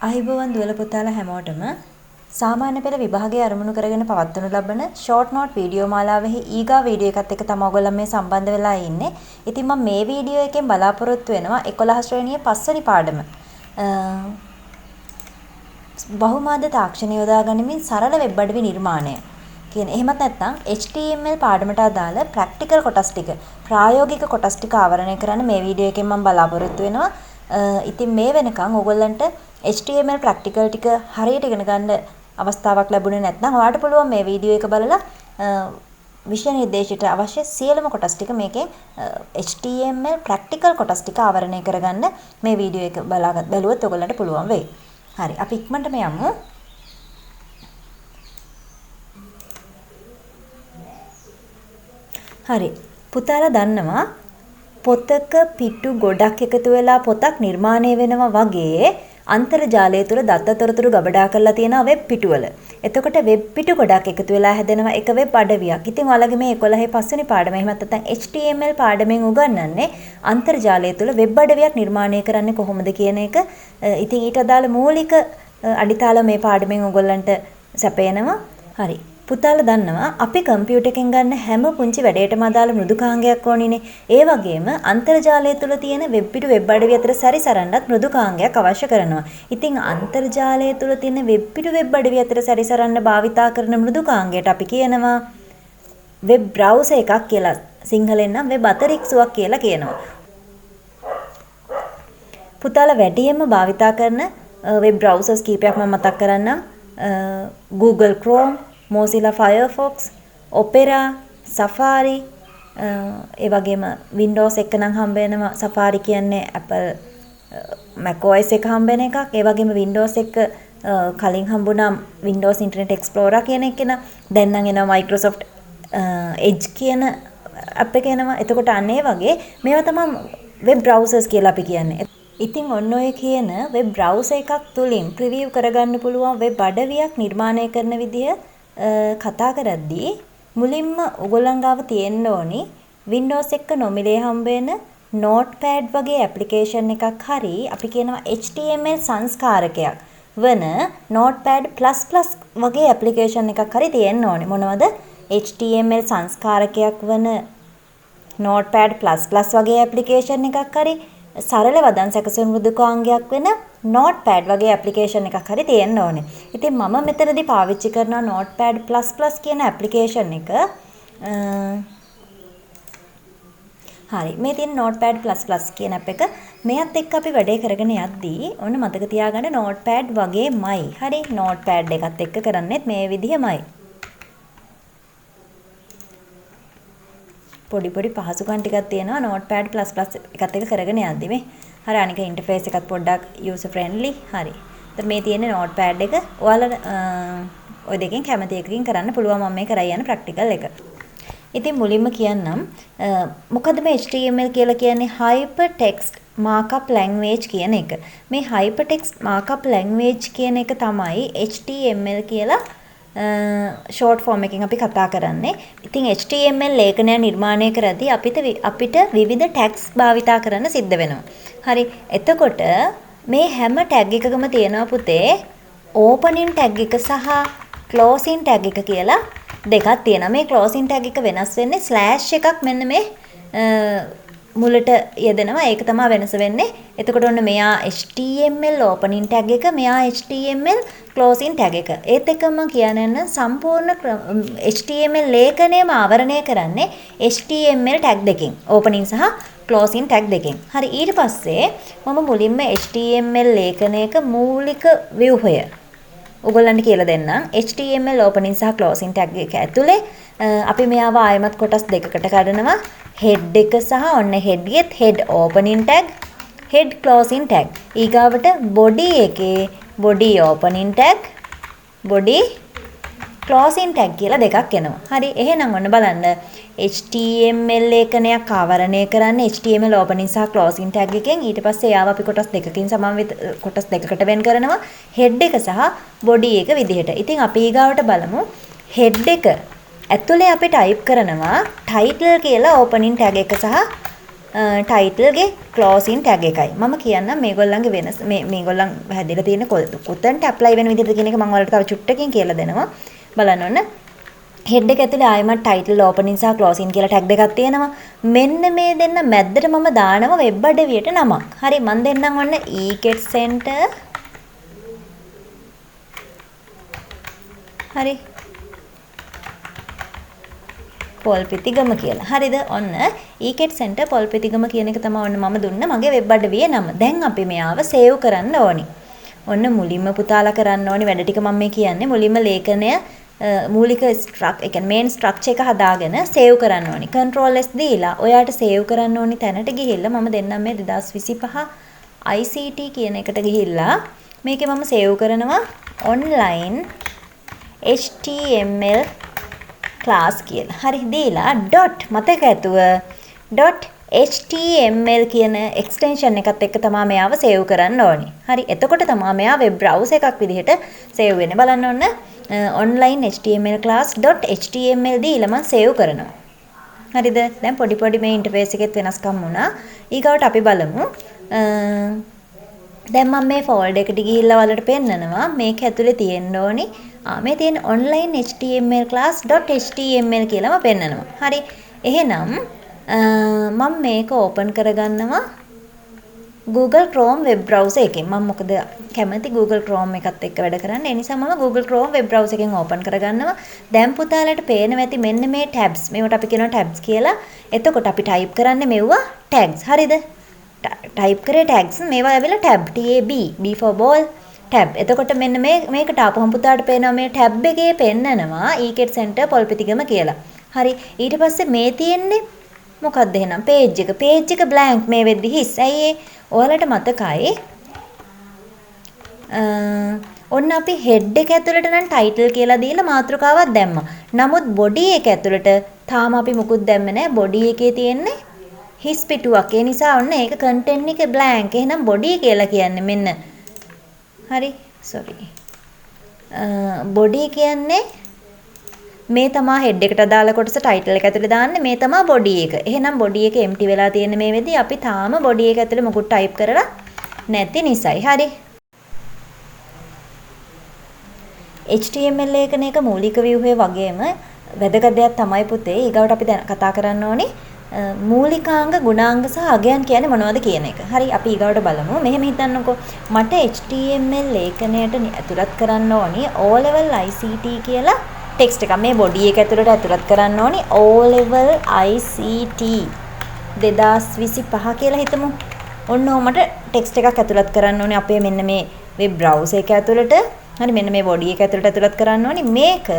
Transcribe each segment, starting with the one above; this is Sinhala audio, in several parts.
අහිබෝවන් දුවල පුතාලා හැමෝටම සාමාන්‍ය පෙළ විභාගයේ අරමුණු කරගෙන පවත්වනු ලබන ෂෝට් නෝට් වීඩියෝ මාලාවෙහි ඊගා වීඩියෝ එකත් එක්ක තමයි ඔයගොල්ලෝ මේ සම්බන්ධ වෙලා ඉන්නේ. ඉතින් මම මේ වීඩියෝ එකෙන් බලාපොරොත්තු වෙනවා 11 ශ්‍රේණියේ 5 වෙනි පාඩම. බහුමාධ්‍ය තාක්ෂණය යොදා ගනිමින් සරල වෙබ් අඩවි නිර්මාණය කියන. එහෙමත් නැත්නම් HTML පාඩමට අදාළ ප්‍රැක්ටිකල් කොටස් ටික, ප්‍රායෝගික කොටස් ටික ආවරණය කරන්න මේ වීඩියෝ එකෙන් මම බලාපොරොත්තු වෙනවා. ඉතින් මේ වෙනකන් ඔයගොල්ලන්ට HTML ප්‍රැක්ටිකල් ටික හරියට ඉගෙන ගන්න අවස්ථාවක් ලැබුණේ නැත්නම් ඔයාලට පුළුවන් මේ වීඩියෝ එක බලලා විෂය නිර්දේශයට අවශ්‍ය සියලුම කොටස් ටික මේකේ HTML ප්‍රැක්ටිකල් කොටස් ටික ආවරණය කරගන්න මේ වීඩියෝ එක බැලුවොත් ඔයගොල්ලන්ට පුළුවන් වෙයි. හරි අපි ඉක්මනටම යමු. හරි පුතාලා දන්නවා පොතක පිටු ගොඩක් එකතු වෙලා පොතක් නිර්මාණය වෙනවා වගේ අන්තර්ජාලය තුළ දත්තතොරතුරු ගබඩා කරලා තියෙනවා වෙබ් පිටුවල. එතකොට වෙබ් පිටු ගොඩක් එකතු වෙලා හැදෙනවා එක වෙබ් අඩවියක්. ඉතින් ඔයාලගේ මේ 11 5 වෙනි පාඩම එහෙම නැත්නම් HTML පාඩමෙන් උගන්වන්නේ අන්තර්ජාලය තුළ වෙබ් අඩවියක් නිර්මාණය කරන්නේ කොහොමද කියන එක. ඉතින් ඊට අදාළ මූලික අඩිතාල මේ පාඩමෙන් ඔයගොල්ලන්ට සැපයනවා. හරි. පුතාලා දන්නවා අපි කම්පියුටර් එකෙන් ගන්න හැම පුංචි වැඩේටම අදාළ මෘදුකාංගයක් ඕනිනේ. ඒ වගේම අන්තර්ජාලය තුළ තියෙන වෙබ් පිටු වෙබ් අඩවිය අතර සැරිසරන්නත් මෘදුකාංගයක් අවශ්‍ය කරනවා. ඉතින් අන්තර්ජාලය තුළ තියෙන වෙබ් පිටු වෙබ් අඩවිය අතර සැරිසරන්න භාවිතා කරන මෘදුකාංගයට අපි කියනවා වෙබ් බ්‍රවුසර් එකක් කියලා. සිංහලෙන් නම් වෙබ් අතරික්සුවක් කියලා කියනවා. පුතාලා වැඩියෙන්ම භාවිතා කරන වෙබ් බ්‍රවුසර්ස් කීපයක් මම මතක් කරන්නම්. Google Chrome, Mozilla Firefox, Opera, Safari, ඒ වගේම Windows එක නම් හම්බ වෙනවා. Safari කියන්නේ Apple macOS එක හම්බ වෙන එකක්. ඒ වගේම Windows එක කලින් හම්බුණා Windows Internet Explorer කියන එක න. දැන් නම් එනවා Microsoft Edge කියන app එක එනවා. එතකොට අන්න ඒ වගේ මේවා තමයි web browsers කියලා අපි කියන්නේ. ඉතින් ඔන්න ඔය කියන වෙබ් බ්‍රවුසර් එකක් තුලින් ප්‍රිවිව් කරගන්න පුළුවන් වෙබ් අඩවියක් නිර්මාණය කරන විදිය කතා කරද්දී මුලින්ම ඔයගොල්ලන් ගාව තියෙන්න ඕනි Windows එක නොමිලේ හම්බ වෙන Notepad වගේ ඇප්ලිකේෂන් එකක් හරි අපි කියනවා HTML සංස්කාරකයක් වන Notepad++ වගේ ඇප්ලිකේෂන් එකක් හරි තියෙන්න ඕනි. මොනවද? HTML සංස්කාරකයක් වන Notepad++ වගේ ඇප්ලිකේෂන් එකක් හරි සරල වදන් සැකසුම් මෘදුකාංගයක් වෙන Notepad වගේ ඇප්ලිකේෂන් එකක් හරි තියෙන්න ඕනේ. ඉතින් මම මෙතනදී පාවිච්චි කරනවා Notepad++ කියන ඇප්ලිකේෂන් එක. හරි මේ තියෙන Notepad++ කියන ඇප් එක මේත් එක්ක අපි වැඩේ කරගෙන යද්දී ඔන්න මතක තියාගන්න Notepad වගේමයි. හරි Notepad එකත් එක්ක කරන්නේත් මේ විදිහමයි. පොඩි පහසුකම් ටිකක් තියෙනවා Notepad++ එකත් එක්ක කරගෙන යද්දි මේ. හරි අනික ඉන්ටර්ෆේස් එකත් පොඩ්ඩක් user friendly. හරි. දැන් මේ තියෙන්නේ Notepad එක. ඔයාලා ওই දෙකෙන් කැමති එකකින් කරන්න පුළුවන් මම මේ කරා යන ප්‍රැක්ටිකල් එක. ඉතින් මුලින්ම කියන්නම් මොකද මේ HTML කියලා කියන්නේ Hypertext Markup Language කියන එක. මේ Hypertext Markup Language කියන එක තමයි HTML කියලා ෂෝට් ෆෝම් එකකින් අපි කතා කරන්නේ. ඉතින් HTML ලේඛනය නිර්මාණය කරද්දී අපිට විවිධ ටැග්ස් භාවිතා කරන්න සිද්ධ වෙනවා. හරි. එතකොට මේ හැම ටැග් එකකම තියෙනවා පුතේ ඕපනින් ටැග් එක සහ ක්ලෝසින් ටැග් එක කියලා දෙකක් තියෙනවා. මේ ක්ලෝසින් ටැග් එක වෙනස් වෙන්නේ ස්ලෑෂ් එකක් මෙන්න මේ මුලට යෙදෙනවා. ඒක තමයි වෙනස වෙන්නේ. එතකොට ඔන්න මෙයා HTML opening tag එක, මෙයා HTML closing tag එක. ඒත් එක්කම කියන්න සම්පූර්ණ HTML ලේඛනයම ආවරණය කරන්නේ HTML tag දෙකෙන්. opening සහ closing tag දෙකෙන්. හරි ඊට පස්සේ මම මුලින්ම HTML ලේඛනයක මූලික ව්‍යුහය ඔයගොල්ලන්ට කියලා දෙන්නම්. HTML opening සහ closing tag එක ඇතුලේ අපි මෙයාව ආයමත් කොටස් දෙකකට කඩනවා. head එක සහ ඔන්න head ගෙත් head opening tag, head closing tag. ඊගාවට body එකේ body opening tag, body closing tag කියලා දෙකක් එනවා. හරි එහෙනම් ඔන්න බලන්න HTML ලේඛනයක් ආවරණය කරන්නේ HTML opening සහ closing tag එකෙන්. ඊට පස්සේ යාව අපි කොටස් දෙකකින් සමන්විත කොටස් දෙකකට වෙන් කරනවා head එක සහ body එක විදිහට. ඉතින් අපි ඊගාවට බලමු head එක ඇතුලේ අපි ටයිප් කරනවා title කියලා opening tag එක සහ ටයිටල්ගේ ක්ලෝසින් ටැග් එකයි. මම කියන්නම් මේගොල්ලන්ගේ වෙනස මේගොල්ලන් හැදලා තියෙන කොතනට ඇප්ලයි වෙන විදිහද කියන එක මම ඔයාලට තව චුට්ටකින් කියලා දෙනවා. බලන්න ඕන. හෙඩ් එක ඇතුලේ ආයෙමත් ටයිටල් ඕපනින් සහ ක්ලෝසින් කියලා ටැග් දෙකක් තියෙනවා. මෙන්න මේ දෙන්න මැද්දට මම දානවා වෙබ් අඩවියට නමක්. හරි මම දෙන්නම් ඔන්න ECAT Center. හරි. පොල්පිටිගම කියලා. හරිද? ඔන්න ECAT Center පොල්පිටිගම කියන එක තමයි ඔන්න මම දුන්න මගේ වෙබ් අඩවියේ නම. දැන් අපි මෙයාව සේව් කරන්න ඕනි. ඔන්න මුලින්ම පුතාලා කරන්න ඕනි වැඩ ටික මම මේ කියන්නේ මුලින්ම ලේඛනය මූලික මේන් ස්ට්‍රක්චර් එක හදාගෙන සේව් කරන්න ඕනි. Control S දීලා ඔයාට සේව් කරන්න ඕනි තැනට ගිහිල්ලා මම දෙන්නම් මේ 2025 ICT කියන එකට ගිහිල්ලා මේකේ මම සේව් කරනවා online HTML class කියලා. හරි දීලා මතක ඇතුව .html කියන එක්ස්ටෙන්ෂන් එකත් එක්ක තමයි මෙයාව සේව් කරන්න ඕනි. හරි එතකොට තමයි මෙයා වෙබ් බ්‍රවුසර් එකක් විදිහට සේව් වෙන්නේ. බලන්න ඔන්න online html class.html දීලා මම සේව් කරනවා. හරිද? දැන් පොඩි මේ ඉන්ටර්ෆේස් එකෙත් වෙනස්කම් වුණා. ඊගවට අපි බලමු. දැන් මම මේ ෆෝල්ඩර් එකට ගිහිල්ලා ඔයාලට පෙන්නනවා මේක ඇතුලේ තියෙන්න ඕනි. මේ තියෙන online html class.html කියලාම පෙන්නනවා. හරි. එහෙනම් මම මේක ඕපන් කරගන්නවා Google Chrome web browser එකෙන්. මම මොකද කැමති Google Chrome එකත් එක්ක වැඩ කරන්න. ඒ නිසා මම Google Chrome web browser එකෙන් ඕපන් කරගන්නවා. දැන් පුතාලට පේනවා ඇති මෙන්න මේ tabs. මේවට අපි කියනවා tabs කියලා. එතකොට අපි type කරන්නේ මෙවුවා tags. හරිද? type කරේ tags මේවා ඇවිල්ලා tab tab B for ball tab. එතකොට මෙන්න මේකට ආපුවම පුතාට පේනවා මේ tab එකේ පෙන්නනවා ECAT Center පොල්පිටිගම කියලා. හරි. ඊට පස්සේ මේ තියෙන්නේ මොකක්ද එහෙනම් page එක blank මේ වෙද්දි හිස්. ඇයි ඒ? ඔයාලට මතකයි ඔන්න අපි head එක ඇතුළට නම් title කියලා දීලා මාතෘකාවක් දැම්මා. නමුත් body එක ඇතුළට තාම අපි මුකුත් දැම්මේ නැහැ. body එකේ තියෙන්නේ හිස් පිටුවක්. ඒ නිසා ඔන්න ඒක content එක blank. එහෙනම් body කියලා කියන්නේ මෙන්න. හරි. sorry. body කියන්නේ මේ තමා head එකට අදාළ කොටස title එක ඇතුලේ දාන්නේ. මේ තමා body එක. එහෙනම් body එක empty වෙලා තියෙන මේ වෙද්දී අපි තාම body එක ඇතුලේ මොකුත් type කරලා නැති නිසායි. හරි. HTML ලේඛනයක මූලික ව්‍යුහය වගේම වැදගත් දෙයක් තමයි පුතේ. ඊගවට අපි දැන් කතා කරන්න ඕනේ මූලිකාංග ගුණාංග සහ අගයන් කියන්නේ මොනවද කියන එක. හරි අපි ඊගවට බලමු. මෙහෙම හිතන්නකෝ. මට HTML ලේඛනයට ඇතුළත් කරන්න ඕනේ O level ICT කියලා ටෙක්ස්ට් එකක්. මේ බොඩි එක ඇතුළට ඇතුළත් කරන්න ඕනේ O level ICT 2025 කියලා හිතමු. ඔන්න මට ටෙක්ස්ට් එකක් ඇතුළත් කරන්න ඕනේ අපේ මෙන්න මේ වෙබ් බ්‍රවුසර් එක ඇතුළට. හරි මෙන්න මේ බොඩි එක ඇතුළට කරන්න ඕනේ. මේක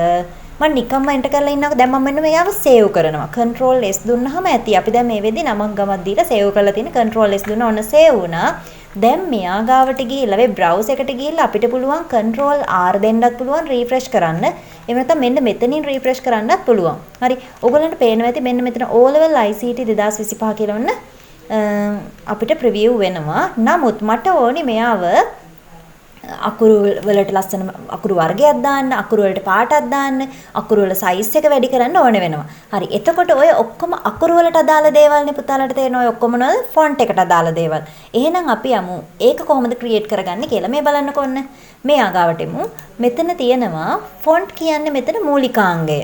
මම නිකම්ම එන්ටර් කරලා ඉන්නකො දැන් මම මෙන්න මෙයාව සේව් කරනවා. Control S දුන්නාම ඇති. අපි දැන් මේ වෙද්දි නමක් ගමක් දීලා සේව් කරලා තියෙන Control S දුන්නා. ඔන්න සේව් වුණා. දැන් මෙයා ගාවට ගිහිල්ලා වෙබ් බ්‍රවුසර් එකට ගිහිල්ලා අපිට පුළුවන් Control R දෙන්නත් පුළුවන් රිෆ්‍රෙෂ් කරන්න. එහෙම නැත්නම් මෙන්න මෙතනින් රිෆ්‍රෙෂ් කරන්නත් පුළුවන්. හරි. ඔයගොල්ලන්ට පේනවා ඇති මෙන්න මෙතන O level ICT 2025 කියලා ඔන්න අපිට ප්‍රිවිව් වෙනවා. නමුත් මට ඕනි මෙයාව අකුරු වලට ලස්සන අකුරු වර්ගයක් දාන්න, අකුරු වලට පාටක් දාන්න, අකුරු වල සයිස් එක වැඩි කරන්න ඕන වෙනවා. හරි. එතකොට ඔය ඔක්කොම අකුරු වලට අදාළ දේවල්නේ පුතාලට තේරෙනවා. ඔය ඔක්කොම මොනවද? ෆොන්ට් එකට අදාළ දේවල්. එහෙනම් අපි යමු ඒක කොහොමද ක්‍රියේට් කරගන්නේ කියලා. මේ බලන්නකො ඔන්න. මේ ආගාවට එමු. මෙතන තියෙනවා ෆොන්ට් කියන්නේ මෙතන මූලිකාංගය.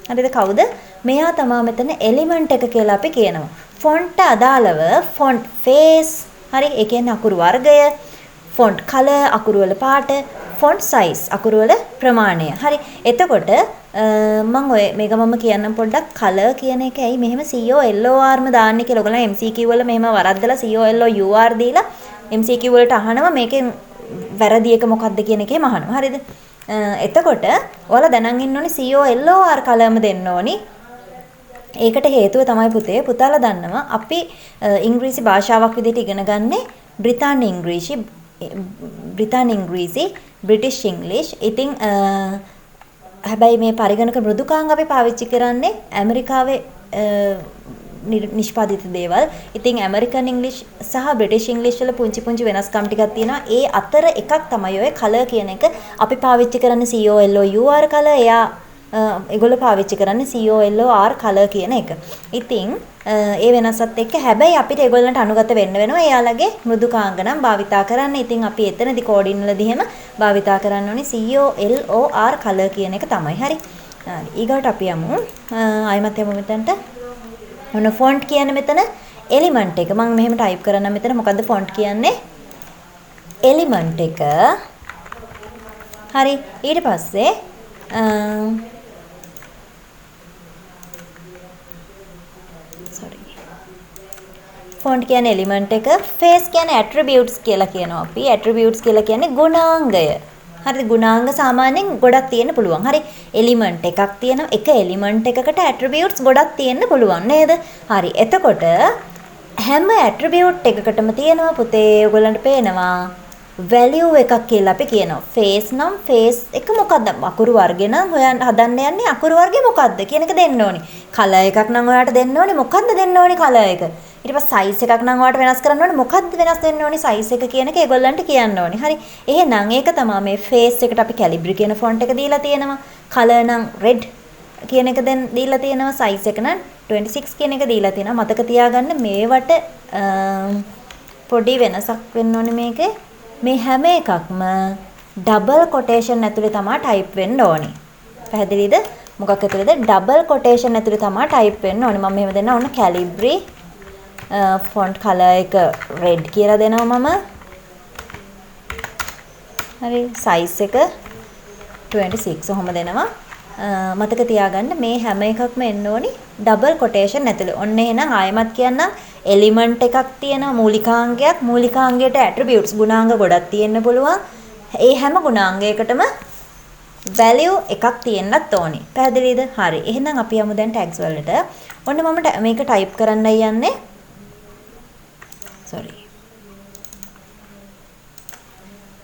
හරිද? කවුද? මෙයා තමයි මෙතන එලිමන්ට් එක කියලා අපි කියනවා. ෆොන්ට්ට අදාළව ෆොන්ට් ෆේස්, හරි? ඒ කියන්නේ අකුරු වර්ගය, ෆොන්ට් කලර් අකුරු වල පාට, ෆොන්ට් සයිස් අකුරු වල ප්‍රමාණය. හරි. එතකොට මම ඔය මේක මම කියන්නම් පොඩ්ඩක් කලර් කියන එක ඇයි මෙහෙම COLOR ම දාන්නේ කියලා. ඔයගොල්ලෝ MCQ වල මෙහෙම වරද්දලා COLOUR දීලා MCQ වලට අහනවා මේකෙන් වැරදි එක මොකක්ද කියන එකේම අහනවා. හරිද? එතකොට ඔයාලා දැනන් ඉන්න ඕනේ COLOR කලර්ම දෙන්න ඕනි. ඒකට හේතුව තමයි පුතේ පුතාලා දන්නවා අපි ඉංග්‍රීසි භාෂාවක් විදිහට ඉගෙන ගන්නේ බ්‍රිතාන්‍ය ඉංග්‍රීසි බ්‍රිටිෂ් ඉංග්ලිෂ්. ඉතින් හැබැයි මේ පරිගණක මෘදුකාංග අපි පාවිච්චි කරන්නේ ඇමරිකාවේ නිෂ්පාදිත දේවල්. ඉතින් ඇමරිකන් ඉංග්ලිෂ් සහ බ්‍රිටිෂ් ඉංග්ලිෂ් වල පුංචි පුංචි වෙනස්කම් ටිකක් තියෙනවා. ඒ අතර එකක් තමයි ඔය කලර් කියන එක. අපි පාවිච්චි කරන්නේ COLOUR කලර්. එයා ඒගොල්ලෝ පාවිච්චි කරන්නේ COLOR කලර් කියන එක. ඉතින් ඒ වෙනසත් එක්ක හැබැයි අපිට ඒගොල්ලන්ට අනුගත වෙන්න වෙනවා. එයාලගේ මෘදුකාංග නම් භාවිතා කරන්න. ඉතින් අපි එතනදි කෝඩින් වලදී එහෙම භාවිතා කරන්න ඕනේ COLOR කලර් කියන එක තමයි. හරි. ඊගොට අපි යමු. ආයෙමත් යමු මෙතනට. මොන ෆොන්ට් කියන්නේ මෙතන එලිමන්ට් එක. මම මෙහෙම ටයිප් කරන්න මෙතන මොකද්ද ෆොන්ට් කියන්නේ? එලිමන්ට් එක. හරි. ඊට පස්සේ ෆොන්ට් කියන්නේ එලිමන්ට් එක. ෆේස් කියන්නේ ඇට්‍රිබියුට්ස් කියලා කියනවා අපි. ඇට්‍රිබියුට්ස් කියලා කියන්නේ ගුණාංගය. හරිද? ගුණාංග සාමාන්‍යයෙන් ගොඩක් තියෙන්න පුළුවන්. හරි. එලිමන්ට් එකක් තියෙනවා. එක එලිමන්ට් එකකට ඇට්‍රිබියුට්ස් ගොඩක් තියෙන්න පුළුවන් නේද? හරි. එතකොට හැම ඇට්‍රිබියුට් එකකටම තියෙනවා පුතේ ඔයගොල්ලන්ට පේනවා value එකක් කියලා අපි කියනවා. face නම් face එක මොකද්ද? අකුරු වර්ගේ නම් හොයන්න හදන්න යන්නේ අකුරු වර්ගේ මොකද්ද කියන එක දෙන්න ඕනි. color එකක් නම් ඔයාලට දෙන්න ඕනි. මොකද්ද දෙන්න ඕනි color එක? ඊට පස්සේ size එකක් නම් ඔයාලට වෙනස් කරන්න ඕනි. මොකද්ද වෙනස් වෙන්න ඕනි size එක කියන එක ඒගොල්ලන්ට කියන්න ඕනි. හරි. එහෙනම් ඒක තමයි මේ face එකට අපි calibri කියන font එක දීලා තියෙනවා. color නම් red කියන එක දැන් දීලා තියෙනවා. size එක නම් 26 කියන එක දීලා තියෙනවා. මතක තියාගන්න මේවට පොඩි වෙනසක් වෙන්න ඕනේ මේකේ. මේ හැම එකක්ම ඩබල් කොටේෂන් ඇතුලේ තමයි ටයිප් වෙන්න ඕනේ. පැහැදිලිද? මොකක් ඇතුලේද? ඩබල් කොටේෂන් ඇතුලේ තමයි ටයිප් වෙන්න ඕනේ. මම මෙහෙම දෙන්න ඕන Calibri font color එක red කියලා දෙනවා මම. හරි. size එක 26 ඔහොම දෙනවා. මතක තියාගන්න මේ හැම එකක්ම එන්න ඕනි ඩබල් කොටේෂන් ඇතුලේ. ඔන්න එහෙනම් ආයෙමත් කියන්නම් එලිමන්ට් එකක් තියෙනවා මූලිකාංගයක්. මූලිකාංගයට ඇට්‍රිබියුට්ස් ගුණාංග ගොඩක් තියෙන්න පුළුවන්. ඒ හැම ගුණාංගයකටම value එකක් තියෙන්නත් ඕනි. පැහැදිලිද? හරි. එහෙනම් අපි යමු දැන් tags වලට. ඔන්න මම මේක ටයිප් කරන්නයි යන්නේ. sorry.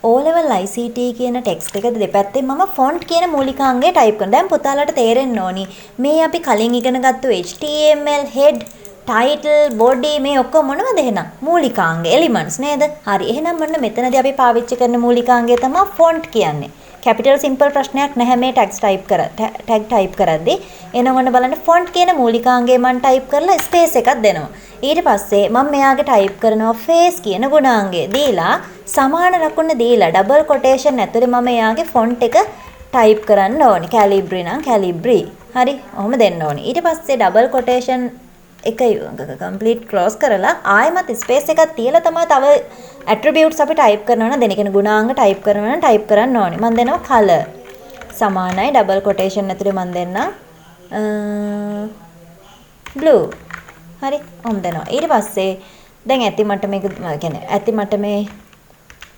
O-level ICT කියන ටෙක්ස්ට් එක දෙපැත්තෙන් මම ෆොන්ට් කියන මූලිකාංගය ටයිප් කරනවා. දැන් පුතාලට තේරෙන්න ඕනි මේ අපි කලින් ඉගෙන ගත්තු HTML head title body මේ ඔක්කොම මොනවද එහෙනම්? මූලිකාංග elements නේද? හරි. එහෙනම් මොන්න මෙතනදී අපි පාවිච්චි කරන මූලිකාංගය තමයි ෆොන්ට් කියන්නේ. capital simple ප්‍රශ්නයක් නැහැ මේ tag type කරද්දී. එහෙනම් ඔන්න බලන්න ෆොන්ට් කියන මූලිකාංගය මම ටයිප් කරලා ස්පේස් එකක් දෙනවා. ඊට පස්සේ මම මෙයාගේ ටයිප් කරනවා face කියන ගුණාංගය දීලා සමාන ලකුණ දීලා ඩබල් කොටේෂන් ඇතුලේ මම එයාගේ ෆොන්ට් එක ටයිප් කරන්න ඕනේ. Calibri නම් Calibri. හරි. ඔහොම දෙන්න ඕනේ. ඊට පස්සේ ඩබල් කොටේෂන් එක කම්ප්ලීට් ක්ලෝස් කරලා ආයෙමත් ස්පේස් එකක් තියලා තමයි තව ඇට්‍රිබියුට්ස් අපි ටයිප් කරනවා නම් දෙන කෙනෙක් ගුණාංග ටයිප් කරනවා නම් ටයිප් කරන්න ඕනේ. මම දෙනවා color සමානයි ඩබල් කොටේෂන් ඇතුලේ මම දෙන්නම් blue. හරි. ඔහොම දෙනවා. ඊට පස්සේ දැන් ඇති මට මේක කියන්නේ ඇති මට මේ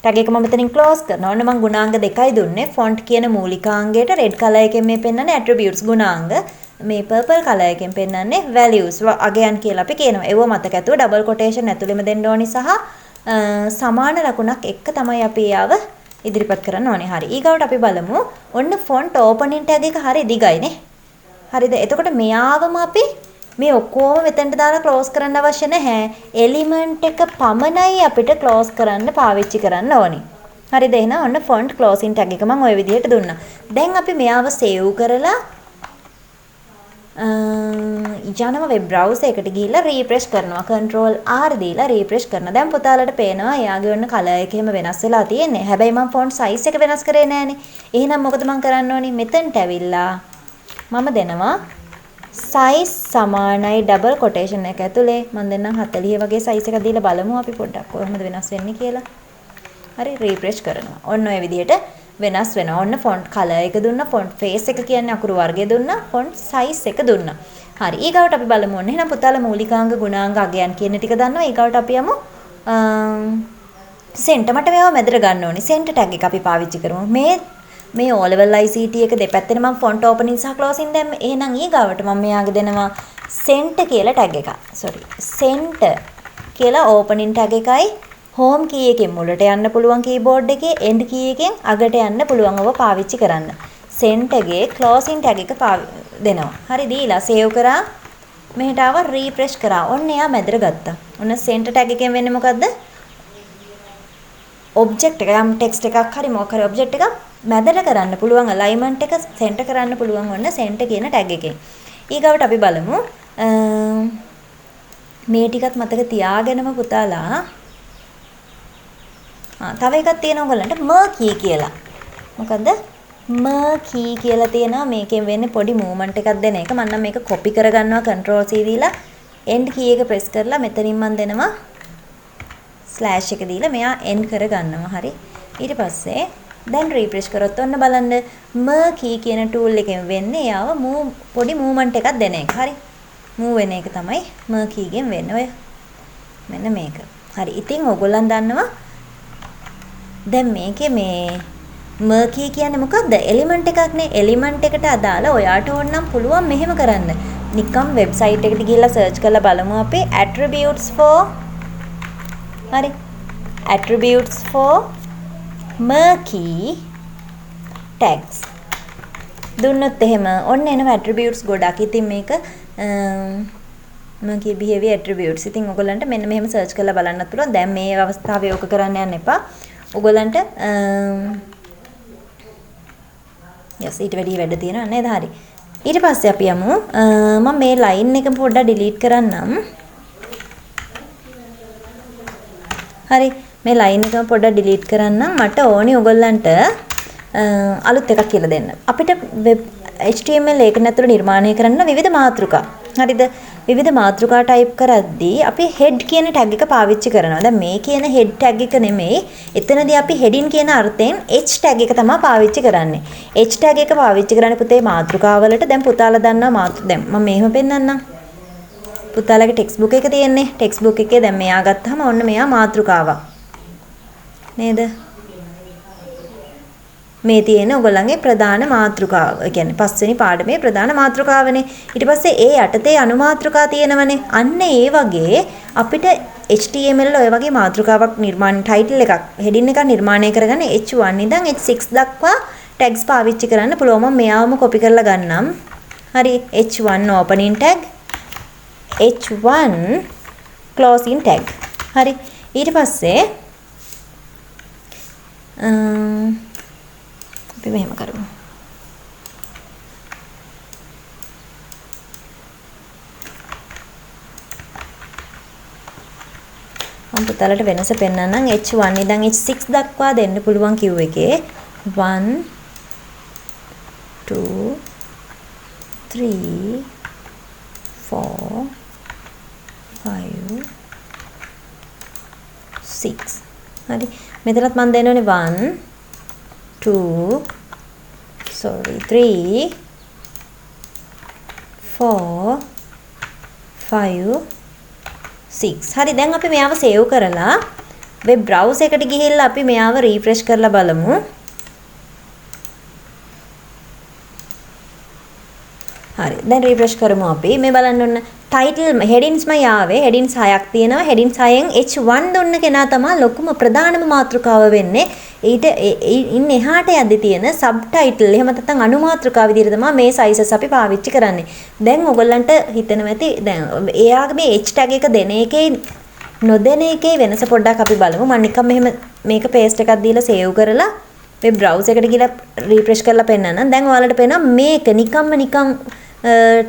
ටැග් එක මම මෙතනින් ක්ලෝස් කරනවා. ඔන්න මම ගුණාංග දෙකයි දුන්නේ. ෆොන්ට් කියන මූලිකාංගයට රෙඩ් කලර් එකෙන් මේ පෙන්නන්නේ ඇට්‍රිබියුට්ස් ගුණාංග. මේ පර්පල් කලර් එකෙන් පෙන්නන්නේ values අගයන් කියලා අපි කියනවා. ඒව මතක ඇතුව ඩබල් කොටේෂන් ඇතුළෙම දෙන්න ඕනි සහ සමාන ලකුණක් එක්ක තමයි අපි යාව ඉදිරිපත් කරන්න ඕනේ. හරි. ඊගවට අපි බලමු. ඔන්න ෆොන්ට් ඕපනින් ටැග් එක හරි දිගයිනේ. හරිද? එතකොට මෙයාවම අපි මේ ඔක්කොම මෙතනට දාලා ක්ලෝස් කරන්න අවශ්‍ය නැහැ. එලිමන්ට් එක පමණයි අපිට ක්ලෝස් කරන්න පාවිච්චි කරන්න ඕනි. හරිද? එහෙනම් ඔන්න ෆොන්ට් ක්ලෝසින් ටැග් එක මම ওই විදිහට දුන්නා. දැන් අපි මෙයාව සේව් කරලා යනවා වෙබ් බ්‍රවුසර් එකට ගිහිල්ලා රීෆ්‍රෙෂ් කරනවා. Control R දීලා රීෆ්‍රෙෂ් කරනවා. දැන් පුතාලට පේනවා එයාගේ ඔන්න කලර් එක එහෙම වෙනස් වෙලා තියෙන්නේ. හැබැයි මම ෆොන්ට් සයිස් එක වෙනස් කරේ නෑනේ. එහෙනම් මොකද මම කරන්න ඕනි? මෙතනට ඇවිල්ලා මම දෙනවා size සමානයි ඩබල් කොටේෂන් එක ඇතුලේ මම දෙන්නම් 40 වගේ size එකක් දීලා බලමු අපි පොඩ්ඩක් කොහොමද වෙනස් වෙන්නේ කියලා. හරි රීෆ්‍රෙෂ් කරනවා. ඔන්න ඔය විදිහට වෙනස් වෙනවා. ඔන්න ෆොන්ට් කලර් එක දුන්නා, ෆොන්ට් ෆේස් එක කියන්නේ අකුරු වර්ගය දුන්නා, ෆොන්ට් සයිස් එක දුන්නා. හරි. ඊගවට අපි බලමු ඔන්න. එහෙනම් පුතාලා මූලිකාංග ගුණාංග අගයන් කියන ටික දන්නවා. ඊගවට අපි යමු සෙන්ටර්. මට මේව මැදට ගන්න ඕනේ. සෙන්ටර් ටැග් එක අපි පාවිච්චි කරමු. මේ O-level ICT එක දෙපැත්තේ මම ෆොන්ට් ඕපනින් සහ ක්ලෝසින් දැම්ම. එහෙනම් ඊගවට මම මෙයාගේ දෙනවා සෙන්ටර් කියලා ටැග් එකක්. සෙන්ටර් කියලා ඕපනින් ටැග් එකයි හෝම් කී එකෙන් මුලට යන්න පුළුවන් කීබෝඩ් එකේ එන්ඩ් කී එකෙන් අගට යන්න පුළුවන් ඔබ පාවිච්චි කරන්න. සෙන්ටර්ගේ ක්ලෝසින් ටැග් එක දෙනවා. හරි දීලා සේව් කරා. මෙහෙට ආව රීෆ්‍රෙෂ් කරා. ඔන්න එයා මැදට ගත්තා. ඔන්න සෙන්ටර් ටැග් එකෙන් වෙන්නේ මොකද්ද? ඔබ්ජෙක්ට් එක යම් ටෙක්ස්ට් එකක් හරි මොකක් හරි ඔබ්ජෙක්ට් එකක් මැදට කරන්න පුළුවන් alignment එක center කරන්න පුළුවන් වන්න center කියන tag එකෙන්. ඊගවට අපි බලමු මේ ටිකත් මතක තියාගෙනම පුතාලා තව එකක් තියෙනවා ඔයගලන්ට murky කියලා. මොකද්ද? murky කියලා තියෙනවා. මේකෙන් වෙන්නේ පොඩි movement එකක් දෙන එක. මම නම් මේක copy කරගන්නවා control C දීලා end key එක press කරලා මෙතනින් මම දෙනවා slash එක දීලා මෙයා end කරගන්නවා. හරි. ඊට පස්සේ දැන් refresh කරොත් ඔන්න බලන්න murky කියන tool එකෙන් වෙන්නේ යාව පොඩි movement එකක් දෙන එක. හරි. move වෙන එක තමයි murky ගෙන් වෙන්නේ. ඔය මෙන්න මේක. හරි. ඉතින් ඔයගොල්ලන් දන්නවා දැන් මේකේ මේ murky කියන්නේ මොකද්ද? එලිමන්ට් එකක්නේ. එලිමන්ට් එකට අදාළ ඔයාට ඕන නම් පුළුවන් මෙහෙම කරන්න. නිකම් වෙබ්සයිට් එකට ගිහලා සර්ච් කරලා බලමු අපි attributes for හරි. attributes for murky tags. දුන්නොත් එහෙම ඔන්න එනවා attributes ගොඩක්. ඉතින් මේක murky behavior attributes. ඉතින් ඔයගොල්ලන්ට මෙන්න මෙහෙම සර්ච් කරලා බලන්නත් පුළුවන්. දැන් මේ අවස්ථාවේ ඕක කරන්න යන්න එපා. ඔයගොල්ලන්ට yes ඊට වැඩි වැඩ තියෙනවා නේද? හරි. ඊට පස්සේ අපි යමු මම මේ line එක පොඩ්ඩක් delete කරන්නම්. හරි. මේ line එක පොඩ්ඩක් delete කරන්නම්. මට ඕනේ ඔයගොල්ලන්ට අලුත් එකක් කියලා දෙන්න. අපිට web HTML ලේඛන ඇතුළේ නිර්මාණය කරන්න විවිධ මාතෘකා. හරිද? විවිධ මාතෘකා type කරද්දී අපි head කියන tag එක පාවිච්චි කරනවා. දැන් මේ කියන head tag එක නෙමෙයි. එතනදී අපි heading කියන අර්ථයෙන් h tag එක තමයි පාවිච්චි කරන්නේ. h tag එක පාවිච්චි කරන්නේ පුතේ මාතෘකාවලට. දැන් පුතාලා දන්නවා දැන් මම මෙහෙම පෙන්නන්නම්. පුතාලගේ text book එක තියෙන්නේ. text book එකේ දැන් මෙයා ගත්තාම ඔන්න මෙයා මාතෘකාවක්. නේද? මේ තියෙන ඔයගොල්ලන්ගේ ප්‍රධාන මාතෘකාව. ඒ කියන්නේ පස්වෙනි පාඩමේ ප්‍රධාන මාතෘකාවනේ. ඊට පස්සේ ඒ යටතේ අනුමාතෘකා තියෙනවනේ. අන්න ඒ වගේ අපිට HTML වල ඔය වගේ මාතෘකාවක් නිර්මාණ title එකක් heading එකක් නිර්මාණය කරගන්න H1 ඉඳන් H6 දක්වා tags පාවිච්චි කරන්න පුළුවන්. මම මෙයාවම copy කරලා ගන්නම්. හරි. H1 opening tag H1 closing tag. හරි. ඊට පස්සේ අපි මෙහෙම කරමු. මම පුතාලට වෙනස පෙන්නන්නම්. H1 ඉඳන් H6 දක්වා දෙන්න පුළුවන් කිව් එකේ 1 2 3 4 5 6 හරි. මෙතනත් මම දෙන්න ඕනේ 1 2 3 4 5 6 හරි. දැන් අපි මෙයාව සේව් කරලා වෙබ් බ්‍රවුසර් එකට ගිහිල්ලා අපි මෙයාව රීෆ්‍රෙෂ් කරලා බලමු. හරි. දැන් රීෆ්‍රෙෂ් කරමු අපි. මේ බලන්න ඔන්න ටයිටල් headings මම යාවේ headings 6ක් තියෙනවා. headings 6න් H1 දුන්න කෙනා තමයි ලොකුම ප්‍රධානම මාතෘකාව වෙන්නේ. ඊට ඉන්න එහාට යද්දි තියෙන subtitle එහෙම නැත්නම් අනුමාතෘකාව විදිහට තමයි මේ sizes අපි පාවිච්චි කරන්නේ. දැන් ඔයගොල්ලන්ට හිතෙනවා ඇති දැන් එයාගේ මේ H tag එක දෙන එකේ නොදෙන එකේ වෙනස පොඩ්ඩක් අපි බලමු. මම නිකන් මෙහෙම මේක paste එකක් දීලා save කරලා web browser එකට ගිහලා refresh කරලා පෙන්නන්නම්. දැන් ඔයාලට පේනවා මේක නිකන්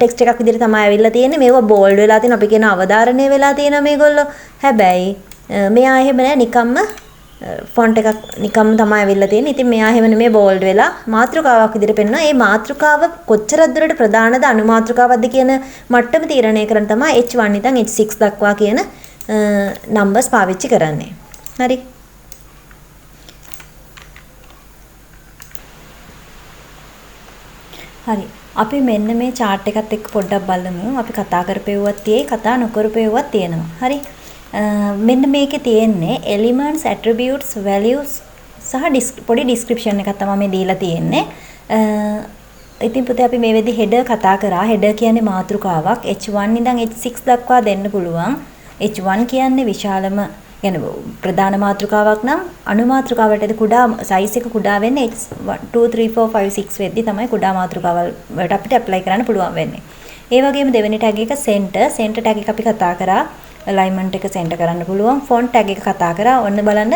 ටෙක්ස්ට් එකක් විදිහට තමයි ඇවිල්ලා තියෙන්නේ. මේවා බෝල්ඩ් වෙලා තියෙනවා. අපි කියන අවධාරණය වෙලා තියෙනවා මේගොල්ලෝ. හැබැයි මෙයා එහෙම නෑ නිකම්ම ෆොන්ට් එකක් නිකම්ම තමයි ඇවිල්ලා තියෙන්නේ. ඉතින් මෙයා එහෙම නෙමෙයි බෝල්ඩ් වෙලා මාතෘකාවක් විදිහට පෙන්නනවා. මේ මාතෘකාව කොච්චර දුරට ප්‍රධානද අනුමාතෘකාවක්ද කියන මට්ටම තීරණය කරන්න තමයි H1 ඉඳන් H6 දක්වා කියන නම්බර්ස් පාවිච්චි කරන්නේ. හරි. හරි. අපි මෙන්න මේ chart එකත් එක්ක පොඩ්ඩක් බලමු. අපි කතා කරපෙව්වත් තියෙයි, කතා නොකරපෙව්වත් තියෙනවා. හරි. මෙන්න මේකේ තියෙන්නේ elements, attributes, values සහ පොඩි description එකක් තමයි මේ දීලා තියෙන්නේ. ඉතින් පුතේ අපි මේ වෙද්දි header කතා කරා. header කියන්නේ මාතෘකාවක්. H1 ඉඳන් H6 දක්වා දෙන්න පුළුවන්. H1 කියන්නේ විශාලම يعني ප්‍රධාන මාතෘකාවක් නම් අනුමාතෘකාවට කුඩා size එක කුඩා වෙන්නේ H1 2 3 4 5 6 වෙද්දි තමයි කුඩා මාතෘකාවල් වලට අපිට apply කරන්න පුළුවන් වෙන්නේ. ඒ වගේම දෙවෙනි tag එක center tag එක අපි කතා කරා alignment එක center කරන්න පුළුවන්. font tag එක කතා කරා. ඔන්න බලන්න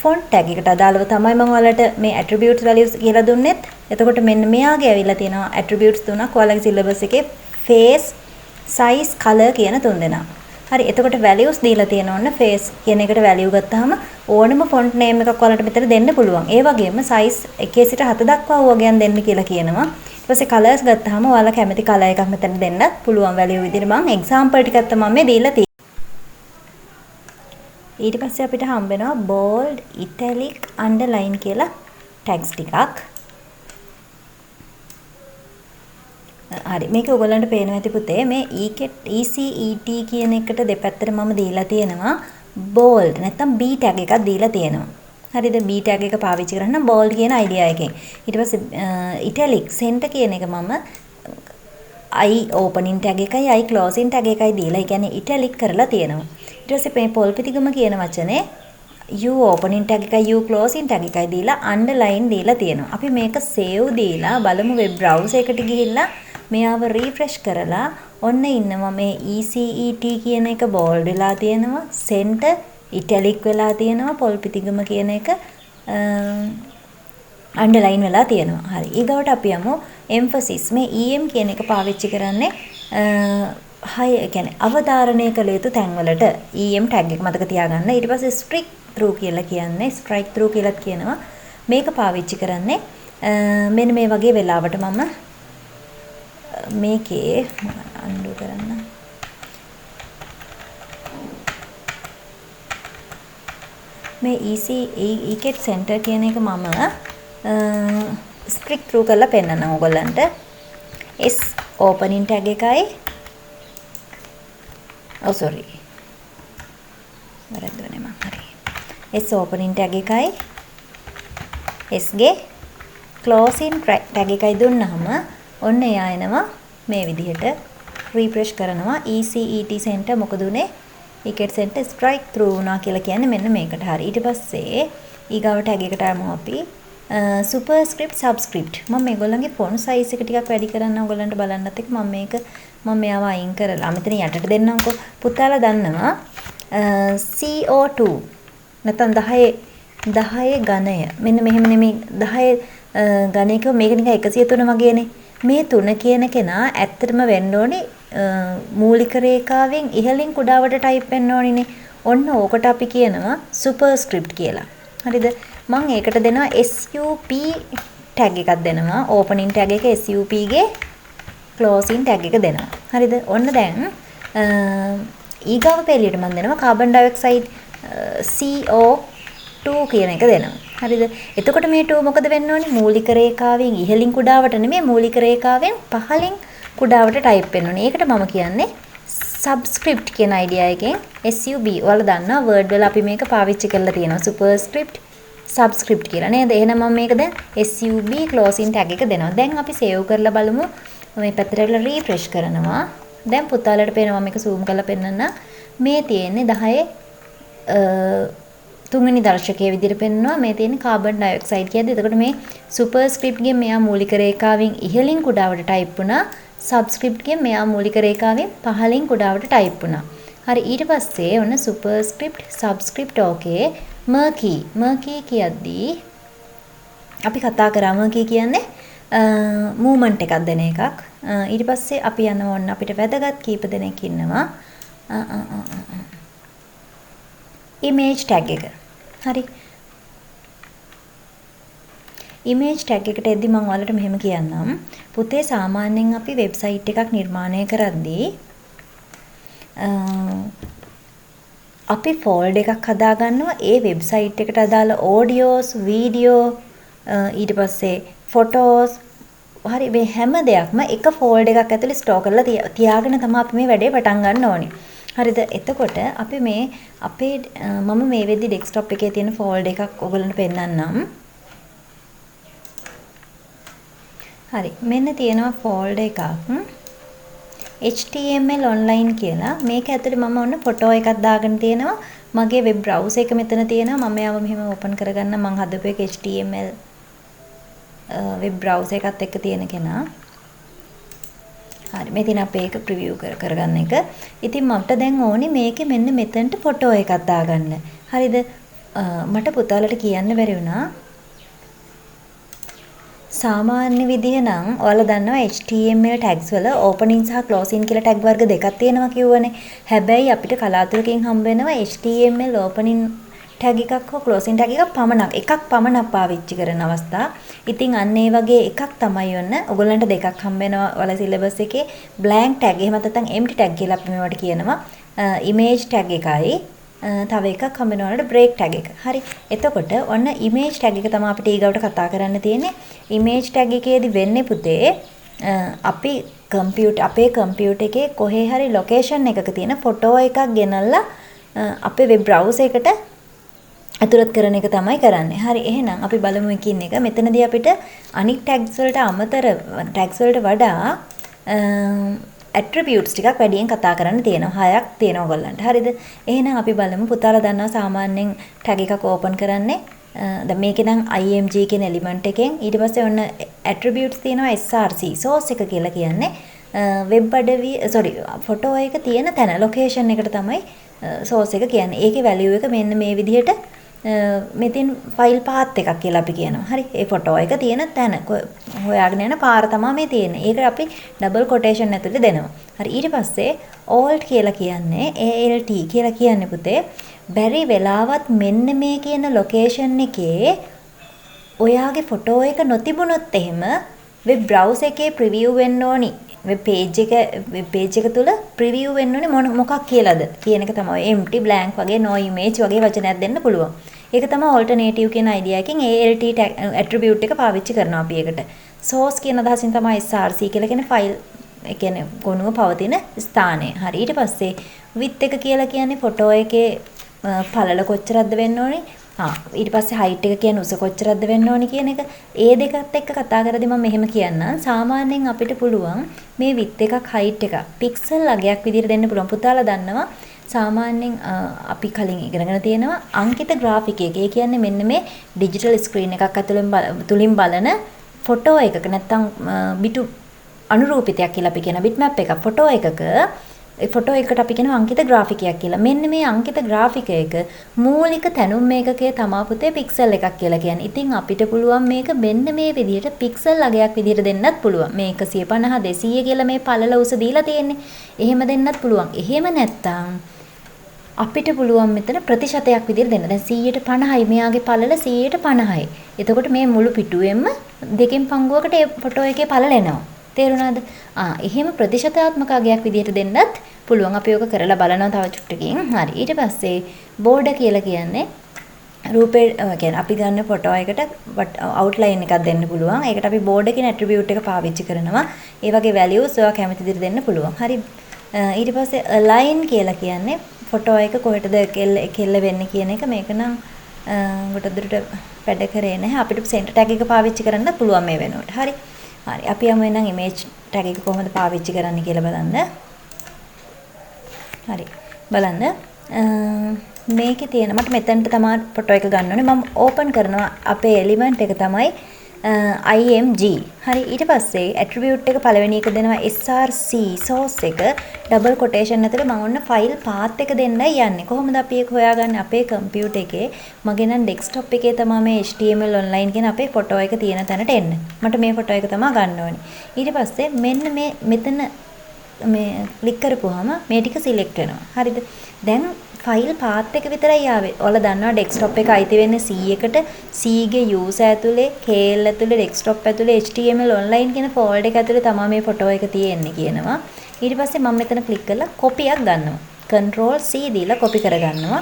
font tag එකට අදාළව තමයි මම ඔයාලට මේ attributes values කියලා දුන්නෙත්. එතකොට මෙන්න මෙයාගේ ඇවිල්ලා තියෙනවා attributes තුනක් ඔයාලගේ syllabus එකේ face, size, color කියන තුන් දෙනා. හරි එතකොට values දීලා තියෙන ඕන face කියන එකට value ගත්තාම ඕනම font name එකක් ඔයාලට මෙතන දෙන්න පුළුවන්. ඒ වගේම size 1 සිට 7 දක්වා වගයන් දෙන්න කියලා කියනවා. ඊට පස්සේ colors ගත්තාම ඔයාලා කැමති color එකක් මෙතන දෙන්න පුළුවන් value විදිහට මම example ටිකක් තමයි මේ දීලා තියෙන්නේ. ඊට පස්සේ අපිට හම්බ වෙනවා bold, italic, underline කියලා tags ටිකක්. හරි මේක ඔයගොල්ලන්ට පේනවා ඇති පුතේ මේ ECET කියන එකට දෙපැත්තට මම දීලා තියෙනවා bold නැත්නම් B tag එකක් දීලා තියෙනවා. හරිද B tag එක පාවිච්චි කරන්න bold කියන idea එකෙන්. ඊට පස්සේ italic center කියන එක මම I opening tag එකයි I closing tag එකයි දීලා. ඒ කියන්නේ italic කරලා තියෙනවා. ඊට පස්සේ මේ පොල්පිටිගම කියන වචනේ U opening tag එකයි U closing tag එකයි දීලා underline දීලා තියෙනවා. අපි මේක save දීලා බලමු web browser එකට ගිහිල්ලා මෙයාව refresh කරලා ඔන්න ඉන්නවා මේ ECET කියන එක bold වෙලා තියෙනවා center italic වෙලා තියෙනවා පොල්පිටිගම කියන එක underline වෙලා තියෙනවා. හරි ඊගොට අපි යමු emphasis මේ EM කියන එක පාවිච්චි කරන්නේ කියන්නේ අවධාරණය කළ යුතු තැන්වලට EM tag එක මතක තියාගන්න. ඊට පස්සේ strike through කියලා කියන්නේ strike through කියලාත් කියනවා. මේක පාවිච්චි කරන්නේ මෙන්න මේ වගේ වෙලාවට මම මේකේ undo කරන්න. මේ ECET center කියන එක මම strike through කරලා පෙන්නනවා ඔයගොල්ලන්ට. S opening tag එකයි sorry වැරද්දුනේ මම හරි S opening tag එකයි S ගේ closing tag එකයි දුන්නාම ඔන්න එයා එනවා මේ විදිහට refresh කරනවා ECET center මොකද උනේ ECET center strike through වුණා කියලා කියන්නේ මෙන්න මේකට. හරි ඊට පස්සේ ඊගාව tag එකට ආවම අපි superscript subscript මම මේගොල්ලන්ගේ font size එක ටිකක් වැඩි කරන්න ඕගොල්ලන්ට බලන්නත් එක්ක මම මෙයාව අයින් කරලා මෙතන යටට දෙන්නම්කෝ. පුතාලා දන්නවා CO2 නැත්නම් 10 ඝනය මෙන්න මෙහෙම නෙමෙයි 10 ඝනයක මේක නිකන් 103 වගේනේ. මේ 3 කියන කෙනා ඇත්තටම වෙන්න ඕනේ මූලික රේඛාවෙන් ඉහළින් කුඩාවට ටයිප් වෙන්න ඕනිනේ. ඔන්න ඕකට අපි කියනවා superscript කියලා. හරිද? මම ඒකට දෙනවා SUP tag එකක් දෙනවා. opening tag එක SUP ගේ closing tag එක දෙනවා. හරිද? ඔන්න දැන් ඊගාව පෙළියට මම දෙනවා carbon dioxide CO2 කියන එක දෙනවා. හරිද? එතකොට මේ 2 මොකද වෙන්න ඕනේ? මූලික රේඛාවෙන් ඉහළින් කුඩාවට නෙමෙයි මූලික රේඛාවෙන් පහළින් කුඩාවට ටයිප් වෙන්න ඕනේ. ඒකට මම කියන්නේ subscript කියන idea එකෙන් SUB. ඔයාලා දන්නවා word වල අපි මේක පාවිච්චි කරලා තියෙනවා. superscript subscript කියලා නේද? එහෙනම් මම මේක දැන් SUB closing tag එක දෙනවා. දැන් අපි save කරලා බලමු. මේ පැත්තට ඇවිල්ලා refresh කරනවා. දැන් පුතාලට පේනවා මේක zoom කරලා පෙන්නන්න. මේ තියෙන්නේ 10 තුන්වෙනි දර්ශකයේ විදිහට පෙන්නනවා. මේ තියෙන්නේ carbon dioxide කියද්දි. එතකොට මේ superscript ගෙන් මෙයා මූලික රේඛාවෙන් ඉහළින් කුඩාවට ටයිප් වුණා. subscript ගෙන් මෙයා මූලික රේඛාවෙන් පහළින් කුඩාවට ටයිප් වුණා. හරි ඊට පස්සේ ඔන්න superscript subscript okay murky කියද්දී අපි කතා කරා murky කියන්නේ movement එකක් දෙන එකක්. ඊට පස්සේ අපි යනවා ඔන්න අපිට වැදගත් කීප දෙනෙක් ඉන්නවා. image tag එක. හරි. image tag එකට එද්දි මම ඔයාලට මෙහෙම කියන්නම්. පුතේ සාමාන්‍යයෙන් අපි වෙබ්සයිට් එකක් නිර්මාණය කරද්දී අපි ෆෝල්ඩර් එකක් හදා ගන්නවා. ඒ වෙබ්සයිට් එකට අදාළ ඔඩියෝස්, වීඩියෝ ඊට පස්සේ ෆොටෝස් හරි මේ හැම දෙයක්ම එක ෆෝල්ඩර් එකක් ඇතුලේ ස්ටෝර් කරලා තියාගෙන තමයි අපි මේ වැඩේ පටන් ගන්න ඕනේ. හරිද? එතකොට අපි මේ අපේ මම මේ වෙද්දි ඩෙස්ක්ටොප් එකේ තියෙන ෆෝල්ඩර් එකක් ඔයගොල්ලන්ට පෙන්නන්නම්. හරි. මෙන්න තියෙනවා ෆෝල්ඩර් එකක්. HTML online කියලා. මේක ඇතුලේ මම ඔන්න ෆොටෝ එකක් දාගෙන තියෙනවා. මගේ වෙබ් බ්‍රවුසර් එක මෙතන තියෙනවා. මම යාව මෙහෙම ඕපන් කරගන්න මම හදපු එක HTML වෙබ් බ්‍රවුසර් එකත් එක්ක තියෙන කෙනා. හරි මේ තියෙන අපේ එක ප්‍රිවිව් කරගන්න එක. ඉතින් මට දැන් ඕනේ මේකේ මෙන්න මෙතනට ෆොටෝ එකක් දාගන්න. හරිද? මට පුතාලට කියන්න බැරි වුණා සාමාන්‍ය විදිහ නම් ඔයාලා දන්නවා HTML tags වල opening සහ closing කියලා tag වර්ග දෙකක් තියෙනවා කිව්වනේ. හැබැයි අපිට කලාතුරකින් හම්බ වෙනවා HTML opening tag එකක් හෝ closing tag එකක් පමණක් එකක් පමණක් පාවිච්චි කරන අවස්ථා. ඉතින් අන්න ඒ වගේ එකක් තමයි ඔන්න ඔයගොල්ලන්ට දෙකක් හම්බ වෙනවා ඔයාලා syllabus එකේ blank tag එහෙම නැත්නම් empty tag කියලා අපි මේවට කියනවා. image tag එකයි තව එකක් හම්බ වෙනවලට break tag එක. හරි. එතකොට ඔන්න image tag එක තමයි අපිට ඊගවට කතා කරන්න තියෙන්නේ. image tag එකේදී වෙන්නේ පුතේ අපි අපේ කම්පියුටර් එකේ කොහේ හරි location එකක තියෙන ෆොටෝ එකක් ගෙනල්ලා අපේ web browser එකට අතුරත් කරන එක තමයි කරන්නේ. හරි. එහෙනම් අපි බලමු එකින් එක. මෙතනදී අපිට අනික් tags වලට අමතර tags වලට වඩා attributes ටිකක් වැඩියෙන් කතා කරන්න තියෙනවා. 6ක් තියෙනවා ඔයගොල්ලන්ට. හරිද? එහෙනම් අපි බලමු. පුතාලා දන්නවා සාමාන්‍යයෙන් tag එකක් open කරන්නේ දැන් මේකේ නම් img කියන element එකෙන් ඊට පස්සේ ඔන්න attributes තියෙනවා src source එක කියලා කියන්නේ web අඩවි ෆොටෝ එක තියෙන තැන location එකට තමයි source එක කියන්නේ. ඒකේ value එක මෙන්න මේ විදිහට මෙතින් ෆයිල් පාත් එකක් කියලා අපි කියනවා. හරි. ඒ ෆොටෝ එක තියෙන තැන හොයාගෙන යන පාර තමයි මේ තියෙන්නේ. ඒක අපි ඩබල් කොටේෂන් ඇතුලේ දෙනවා. හරි. ඊට පස්සේ alt කියලා කියන්නේ alt කියලා කියන්නේ පුතේ බැරි වෙලාවත් මෙන්න මේ කියන ලොකේෂන් එකේ ඔයාගේ ෆොටෝ එක නොතිබුණොත් එහෙම වෙබ් බ්‍රවුසර් එකේ ප්‍රිවිව් වෙන්න ඕනි. වෙබ් පේජ් එක තුල ප්‍රිවිව් වෙන්න ඕනේ මොකක් කියලාද කියන එක තමයි empty blank වගේ no image වගේ වචනයක් දෙන්න පුළුවන්. ඒක තමයි alternative කියන idea එකෙන් alt attribute එක පාවිච්චි කරනවා අපි ඒකට. source කියන අදහසින් තමයි src කියලා කියන ෆයිල් ඒ කියන්නේ ගොනුව පවතින ස්ථානය. හරි. ඊට පස්සේ width එක කියලා කියන්නේ ෆොටෝ එකේ පළල කොච්චරක්ද වෙන්න ඕනේ? ඊට පස්සේ height එක කියන්නේ උස කොච්චරක්ද වෙන්න ඕනේ කියන එක. ඒ දෙකත් එක්ක කතා කරද්දී මම මෙහෙම කියන්නම්. සාමාන්‍යයෙන් අපිට පුළුවන් මේ width එකක් height එකක් pixel අගයක් විදිහට දෙන්න පුළුවන්. පුතාලා දන්නවා සාමාන්‍යයෙන් අපි කලින් ඉගෙනගෙන තියෙනවා අංකිත graphic එක. ඒ කියන්නේ මෙන්න මේ digital screen එකක් තුලින් බලන ෆොටෝ එකක නැත්තම් බිටු අනුරූපිතයක් කියලා අපි කියන bitmap එකක් ෆොටෝ එකක ඒ ෆොටෝ එකට අපි කියනවා අංකිත ග්‍රාෆිකයක් කියලා. මෙන්න මේ අංකිත ග්‍රාෆික එක මූලික තැනුම් මේකකේ තමා පුතේ පික්සල් එකක් කියලා කියන්නේ. ඉතින් අපිට පුළුවන් මේක මෙන්න මේ විදිහට පික්සල් අගයක් විදිහට දෙන්නත් පුළුවන්. මේ 150 200 කියලා මේ පළල උස දීලා තියෙන්නේ. එහෙම දෙන්නත් පුළුවන්. එහෙම නැත්තම් අපිට පුළුවන් මෙතන ප්‍රතිශතයක් විදිහට දෙන්න. දැන් 150යි මෙයාගේ පළල 150යි. එතකොට මේ මුළු පිටුවෙම දෙකෙන් පංගුවකට ඒ ෆොටෝ එකේ පළල එනවා. තේරුණාද? එහෙම ප්‍රතිශතාත්මක අගයක් විදිහට දෙන්නත් පුළුවන්. අපි ඔක කරලා බලනවා තව චුට්ටකින්. හරි. ඊට පස්සේ border කියලා කියන්නේ රූපේ කියන්නේ අපි ගන්න ෆොටෝ එකට outline එකක් දෙන්න පුළුවන්. ඒකට අපි border කියන attribute එක පාවිච්චි කරනවා. ඒ වගේ values ඔයා කැමති විදිහට දෙන්න පුළුවන්. හරි. ඊට පස්සේ align කියලා කියන්නේ ෆොටෝ එක කොහෙටද කෙල්ල වෙන්නේ කියන එක. මේක නම් ගොඩදුරට වැඩ කරේ නැහැ. අපිට center tag එක පාවිච්චි කරන්න පුළුවන් මේ වෙනකොට. හරි. හරි. අපි යමු එහෙනම් image tag එක කොහොමද පාවිච්චි කරන්න කියලා බලන්න. හරි. බලන්න. මේකේ තියෙන මට මෙතනට තමයි ෆොටෝ එක ගන්න ඕනේ. මම ඕපන් කරනවා අපේ එලිමන්ට් එක තමයි img. හරි. ඊට පස්සේ attribute එක පළවෙනි එක දෙනවා src source එක ඩබල් කොටේෂන් ඇතුලේ මම ඔන්න ෆයිල් path එක දෙන්නයි යන්නේ. කොහොමද අපි ඒක හොයාගන්නේ? අපේ කම්පියුටර් එකේ මගේ නම් ඩෙස්ක්ටොප් එකේ තමයි මේ html online කියන අපේ ෆොටෝ එක තියෙන තැනට එන්න. මට මේ ෆොටෝ එක තමයි ගන්න ඕනේ. ඊට පස්සේ මෙන්න මේ මෙතන මේ ක්ලික් කරපුවාම මේ ටික සිලෙක්ට් වෙනවා. හරිද? දැන් ෆයිල් පාත් එක විතරයි ආවේ. ඔයාලා දන්නවා ඩෙස්ක්ටොප් එක අයිති වෙන්නේ C එකට. C ගේ user ඇතුලේ, KL ඇතුලේ, ඩෙස්ක්ටොප් ඇතුලේ, HTML online කියන ෆෝල්ඩර් එක ඇතුලේ තමයි මේ ෆොටෝ එක තියෙන්නේ කියනවා. ඊට පස්සේ මම මෙතන ක්ලික් කරලා කොපියක් ගන්නවා. Control C දීලා කොපි කරගන්නවා.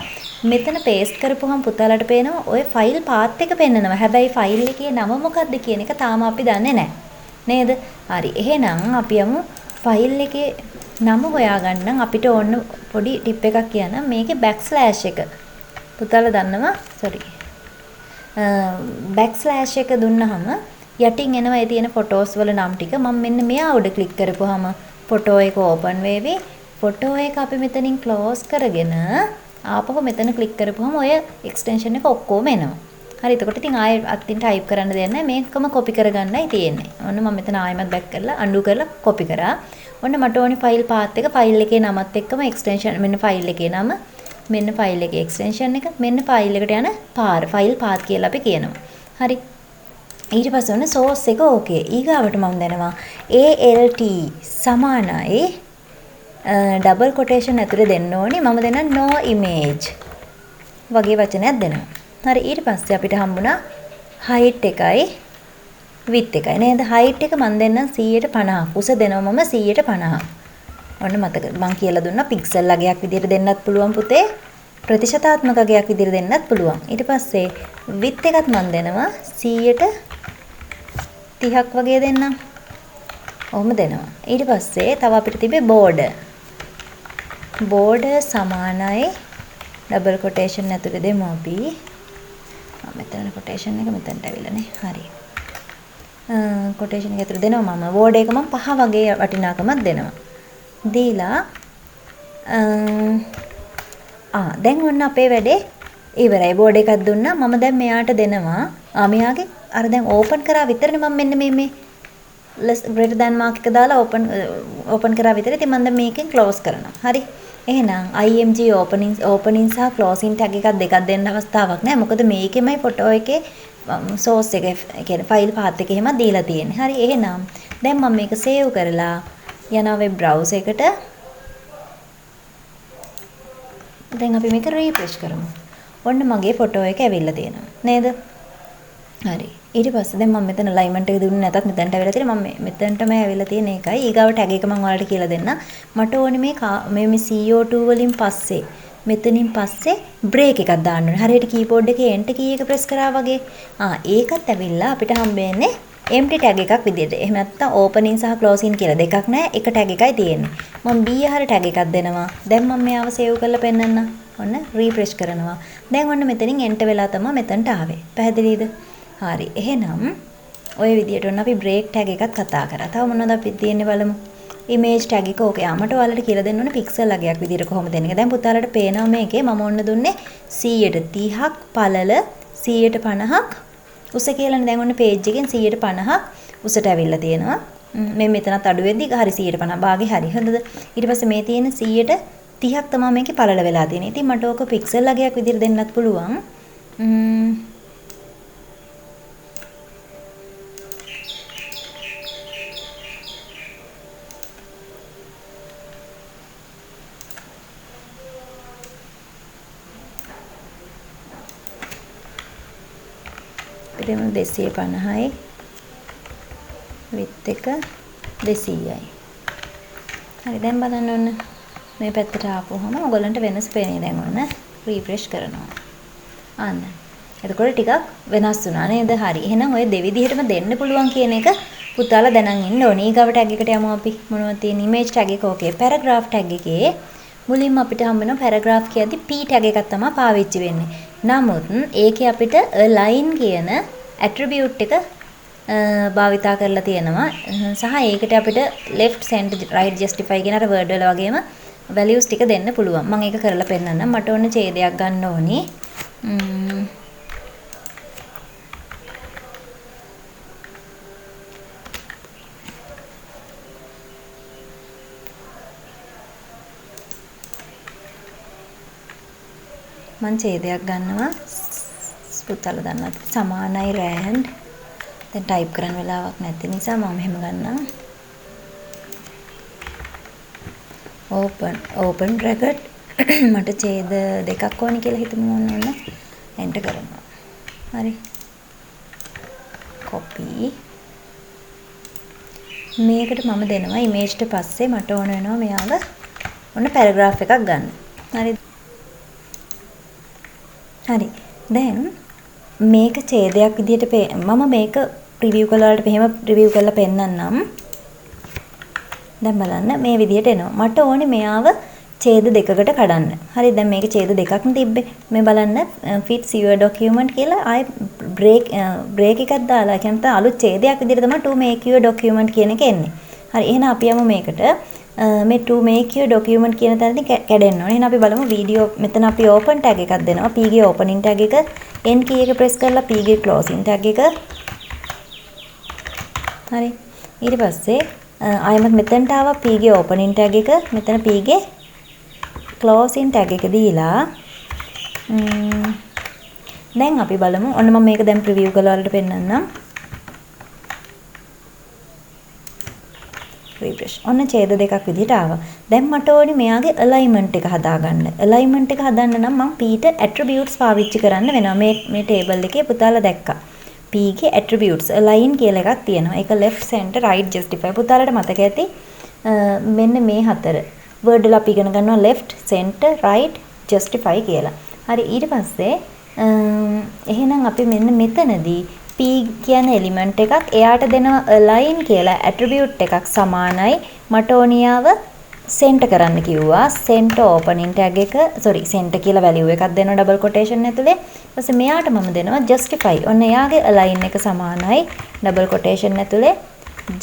මෙතන paste කරපුවහම පුතාලට පේනවා ඔය ෆයිල් පාත් එක පෙන්නනවා. හැබැයි ෆයිල් එකේ නම මොකක්ද කියන එක තාම අපි දන්නේ නැහැ. නේද? හරි. එහෙනම් අපි යමු ෆයිල් එකේ නම හොයාගන්න අපිට ඕන පොඩි ටිප් එකක් කියන්න. මේකේ බෑක්ස්ලෑෂ් එක පුතාලා දන්නවා බෑක්ස්ලෑෂ් එක දුන්නහම යටින් එනවා ඒ තියෙන ෆොටෝස් වල නම් ටික. මම මෙන්න මෙයා උඩ ක්ලික් කරපුවාම ෆොටෝ එක ඕපන් වෙවි. ෆොටෝ එක අපි මෙතනින් ක්ලෝස් කරගෙන ආපහු මෙතන ක්ලික් කරපුවාම ඔය එක්ස්ටෙන්ෂන් එක ඔක්කොම එනවා. හරි. එතකොට ඉතින් ආයෙ අතින් ටයිප් කරන්න දෙයක් නැහැ. මේකම කොපි කරගන්නයි තියෙන්නේ. ඔන්න මම මෙතන ආයෙමත් බෑක් කරලා අන්ඩු කරලා කොපි කරා. ඔන්න මට ඕනි ෆයිල් පාත් එක ෆයිල් එකේ නමත් එක්කම එක්ස්ටෙන්ෂන් මෙන්න ෆයිල් එකේ නම මෙන්න ෆයිල් එකේ එක්ස්ටෙන්ෂන් එක, මෙන්න ෆයිල් එකට යන පාර, ෆයිල් පාත් කියලා අපි කියනවා. හරි. ඊට පස්සේ ඔන්න source එක ඕකේ. ඊගාවට මම දෙනවා ALT සමානයි ඩබල් කොටේෂන් ඇතුලේ දෙන්න ඕනේ. මම දෙනවා no image වගේ වචනයක් දෙනවා. හරි. ඊට පස්සේ අපිට හම්බුණා height එකයි width එකයි නේද? height එක මම දෙන්නම් 150. උස දෙනවා මම 150. ඔන්න මතක මම කියලා දුන්නා පික්සල් අගයක් විදිහට දෙන්නත් පුළුවන් පුතේ. ප්‍රතිශතාත්මක අගයක් විදිහට දෙන්නත් පුළුවන්. ඊට පස්සේ width එකත් මම දෙනවා 130ක් වගේ දෙන්නම්. ඔහොම දෙනවා. ඊට පස්සේ තව අපිට තිබේ border. border සමානයි ඩබල් කොටේෂන් ඇතුලේ දෙමු අපි. මෙතන කොටේෂන් එක මෙතනට ඇවිල්ලානේ. හරි. කොටේෂන් එක ඇතුලේ දෙනවා මම. border එක මම 5 වගේ වටිනාකමක් දෙනවා. දීලා දැන් ඔන්න අපේ වැඩේ ඉවරයි. border එකක් දුන්නා. මම දැන් මෙයාට දෙනවා. මෙයාගේ අර දැන් ඕපන් කරා විතරනේ මම මෙන්න මේ less greater than mark එක දාලා ඕපන් කරා විතර. ඉතින් මම දැන් මේකෙන් close කරනවා. හරි. එහෙනම් img opening සහ closing tag එකක් දෙකක් දෙන්න අවස්ථාවක් නැහැ. මොකද මේකෙමයි ෆොටෝ එකේ source එක කියන්නේ ෆයිල් path එක එහෙම දීලා තියෙන්නේ. හරි. එහෙනම් දැන් මම මේක save කරලා යනවා web browser එකට. දැන් අපි මේක refresh කරමු. ඔන්න මගේ ෆොටෝ එක ඇවිල්ලා තියෙනවා. නේද? හරි. ඊට පස්සේ දැන් මම මෙතන alignment එක දුන්නේ නැතත් මෙතනට ඇවිල්ලා තියෙනවා. මම මෙතනටම ඇවිල්ලා තියෙන එකයි. ඊගාව tag එක මම ඔයාලට කියලා දෙන්න. මට ඕනේ මේ CO2 වලින් පස්සේ මෙතනින් පස්සේ break එකක් දාන්න ඕනේ. හරියට keyboard එකේ enter key එක press කරා වගේ. ඒකත් ඇවිල්ලා අපිට හම්බෙන්නේ empty tag එකක් විදිහට. එහෙම නැත්නම් opening සහ closing කියලා දෙකක් නැහැ. එක tag එකයි තියෙන්නේ. මම B හර tag එකක් දෙනවා. දැන් මම මෙයාව save කරලා පෙන්නන්නම්. ඔන්න refresh කරනවා. දැන් ඔන්න මෙතනින් enter වෙලා තමයි මෙතනට ආවේ. පැහැදිලිද? හරි. එහෙනම් ඔය විදිහට ඔන්න අපි break tag එකක් කතා කරා. තව මොනවද අපි තියෙන්නේ බලමු. image tag එක ඕකේ. මට ඔයාලට කියලා දෙන්න ඕනේ pixel අගයක් විදිහට කොහොමද දෙන්නේ. දැන් පුතාලට පේනවා මේකේ මම ඔන්න දුන්නේ 130ක් පළල 150ක් උස කියලානේ. දැන් ඔන්න page එකෙන් 150ක් උසට ඇවිල්ලා තියෙනවා. මේ මෙතනත් අඩු වෙද්දි හරි 150 භාගේ හරි. හොඳද? ඊට පස්සේ මේ තියෙන 130ක් තමයි මේකේ පළල වෙලා තියෙන්නේ. ඉතින් මට ඕක pixel අගයක් විදිහට දෙන්නත් පුළුවන්. දෙමු 250යි width එක 200යි. හරි දැන් බලන්න ඔන්න මේ පැත්තට ආපුවම ඔයගොල්ලන්ට වෙනස් පේන්නේ. දැන් ඔන්න refresh කරනවා. අන්න. එතකොට ටිකක් වෙනස් වුණා නේද? හරි. එහෙනම් ඔය දෙවිදිහටම දෙන්න පුළුවන් කියන එක පුතාලා දැනන් ඉන්න ඕනේ. ඊගව tag එකට යමු අපි. මොනවද තියෙන image tag එක ඕකේ. paragraph tag එකේ මුලින්ම අපිට හම්බ වෙන paragraph කියද්දි p tag එකක් තමයි පාවිච්චි වෙන්නේ. නමුත් ඒකේ අපිට line කියන attribute එක භාවිතා කරලා තියෙනවා. සහ ඒකට අපිට left center right justify කියන අර word වල වගේම values ටික දෙන්න පුළුවන්. මම ඒක කරලා පෙන්නන්නම්. මට ඕනේ ඡේදයක් ගන්න ඕනේ. මම ඡේදයක් ගන්නවා. පුතාලා දන්නවත් සමානයි rand. දැන් type කරන්න වෙලාවක් නැති නිසා මම මෙහෙම ගන්නම්. open bracket මට ඡේද දෙකක් ඕනි කියලා හිතමු. ඔන්න enter කරනවා. හරි. copy. මේකට මම දෙනවා image ට පස්සේ මට ඕන වෙනවා මෙයාව ඔන්න paragraph එකක් ගන්න. හරි. හරි. දැන් මේක ඡේදයක් විදිහට මම මේක preview කරලාට මෙහෙම preview කරලා පෙන්නන්නම්. දැන් බලන්න මේ විදිහට එනවා. මට ඕනේ මෙයාව ඡේද දෙකකට කඩන්න. හරි දැන් මේක ඡේද දෙකක් තිබ්බේ. මේ බලන්න fits your document කියලා ආයේ break එකක් දාලා කියනත අලුත් ඡේදයක් විදිහට තමයි to make your document කියන එක එන්නේ. හරි එහෙනම් අපි යමු මේකට. මේ to make your document කියන තැනදී කැඩෙන්න ඕනේ. එහෙනම් අපි බලමු වීඩියෝ මෙතන අපි open tag එකක් දෙනවා. p ගේ opening tag එක n key එක press කරලා p ගේ closing tag එක. හරි. ඊට පස්සේ ආයෙත් මෙතනට ආවා p ගේ opening tag එක. මෙතන p ගේ closing tag එක දීලා දැන් අපි බලමු. ඔන්න මම මේක දැන් preview කරලා වලට පෙන්නන්නම්. refresh. ඔන්න ඡේද දෙකක් විදිහට ආවා. දැන් මට ඕනි මෙයාගේ alignment එක හදාගන්න. alignment එක හදන්න නම් මම P ට attributes පාවිච්චි කරන්න වෙනවා. මේ table එකේ පුතාලා දැක්කා. P ගේ attributes align කියලා එකක් තියෙනවා. ඒක left center right justify. පුතාලට මතක ඇති මෙන්න මේ හතර. word වල අපි ඉගෙන ගන්නවා left center right justify කියලා. හරි ඊට පස්සේ එහෙනම් අපි මෙන්න මෙතනදී P කියන එලිමන්ට් එකක් එයාට දෙනවා align කියලා attribute එකක් සමානයි මට ඕනියාව center කරන්න කිව්වා center opening tag එක center කියලා value එකක් දෙනවා double quotation ඇතුලේ ඊට පස්සේ මෙයාට මම දෙනවා justify ඔන්න එයාගේ align එක සමානයි double quotation ඇතුලේ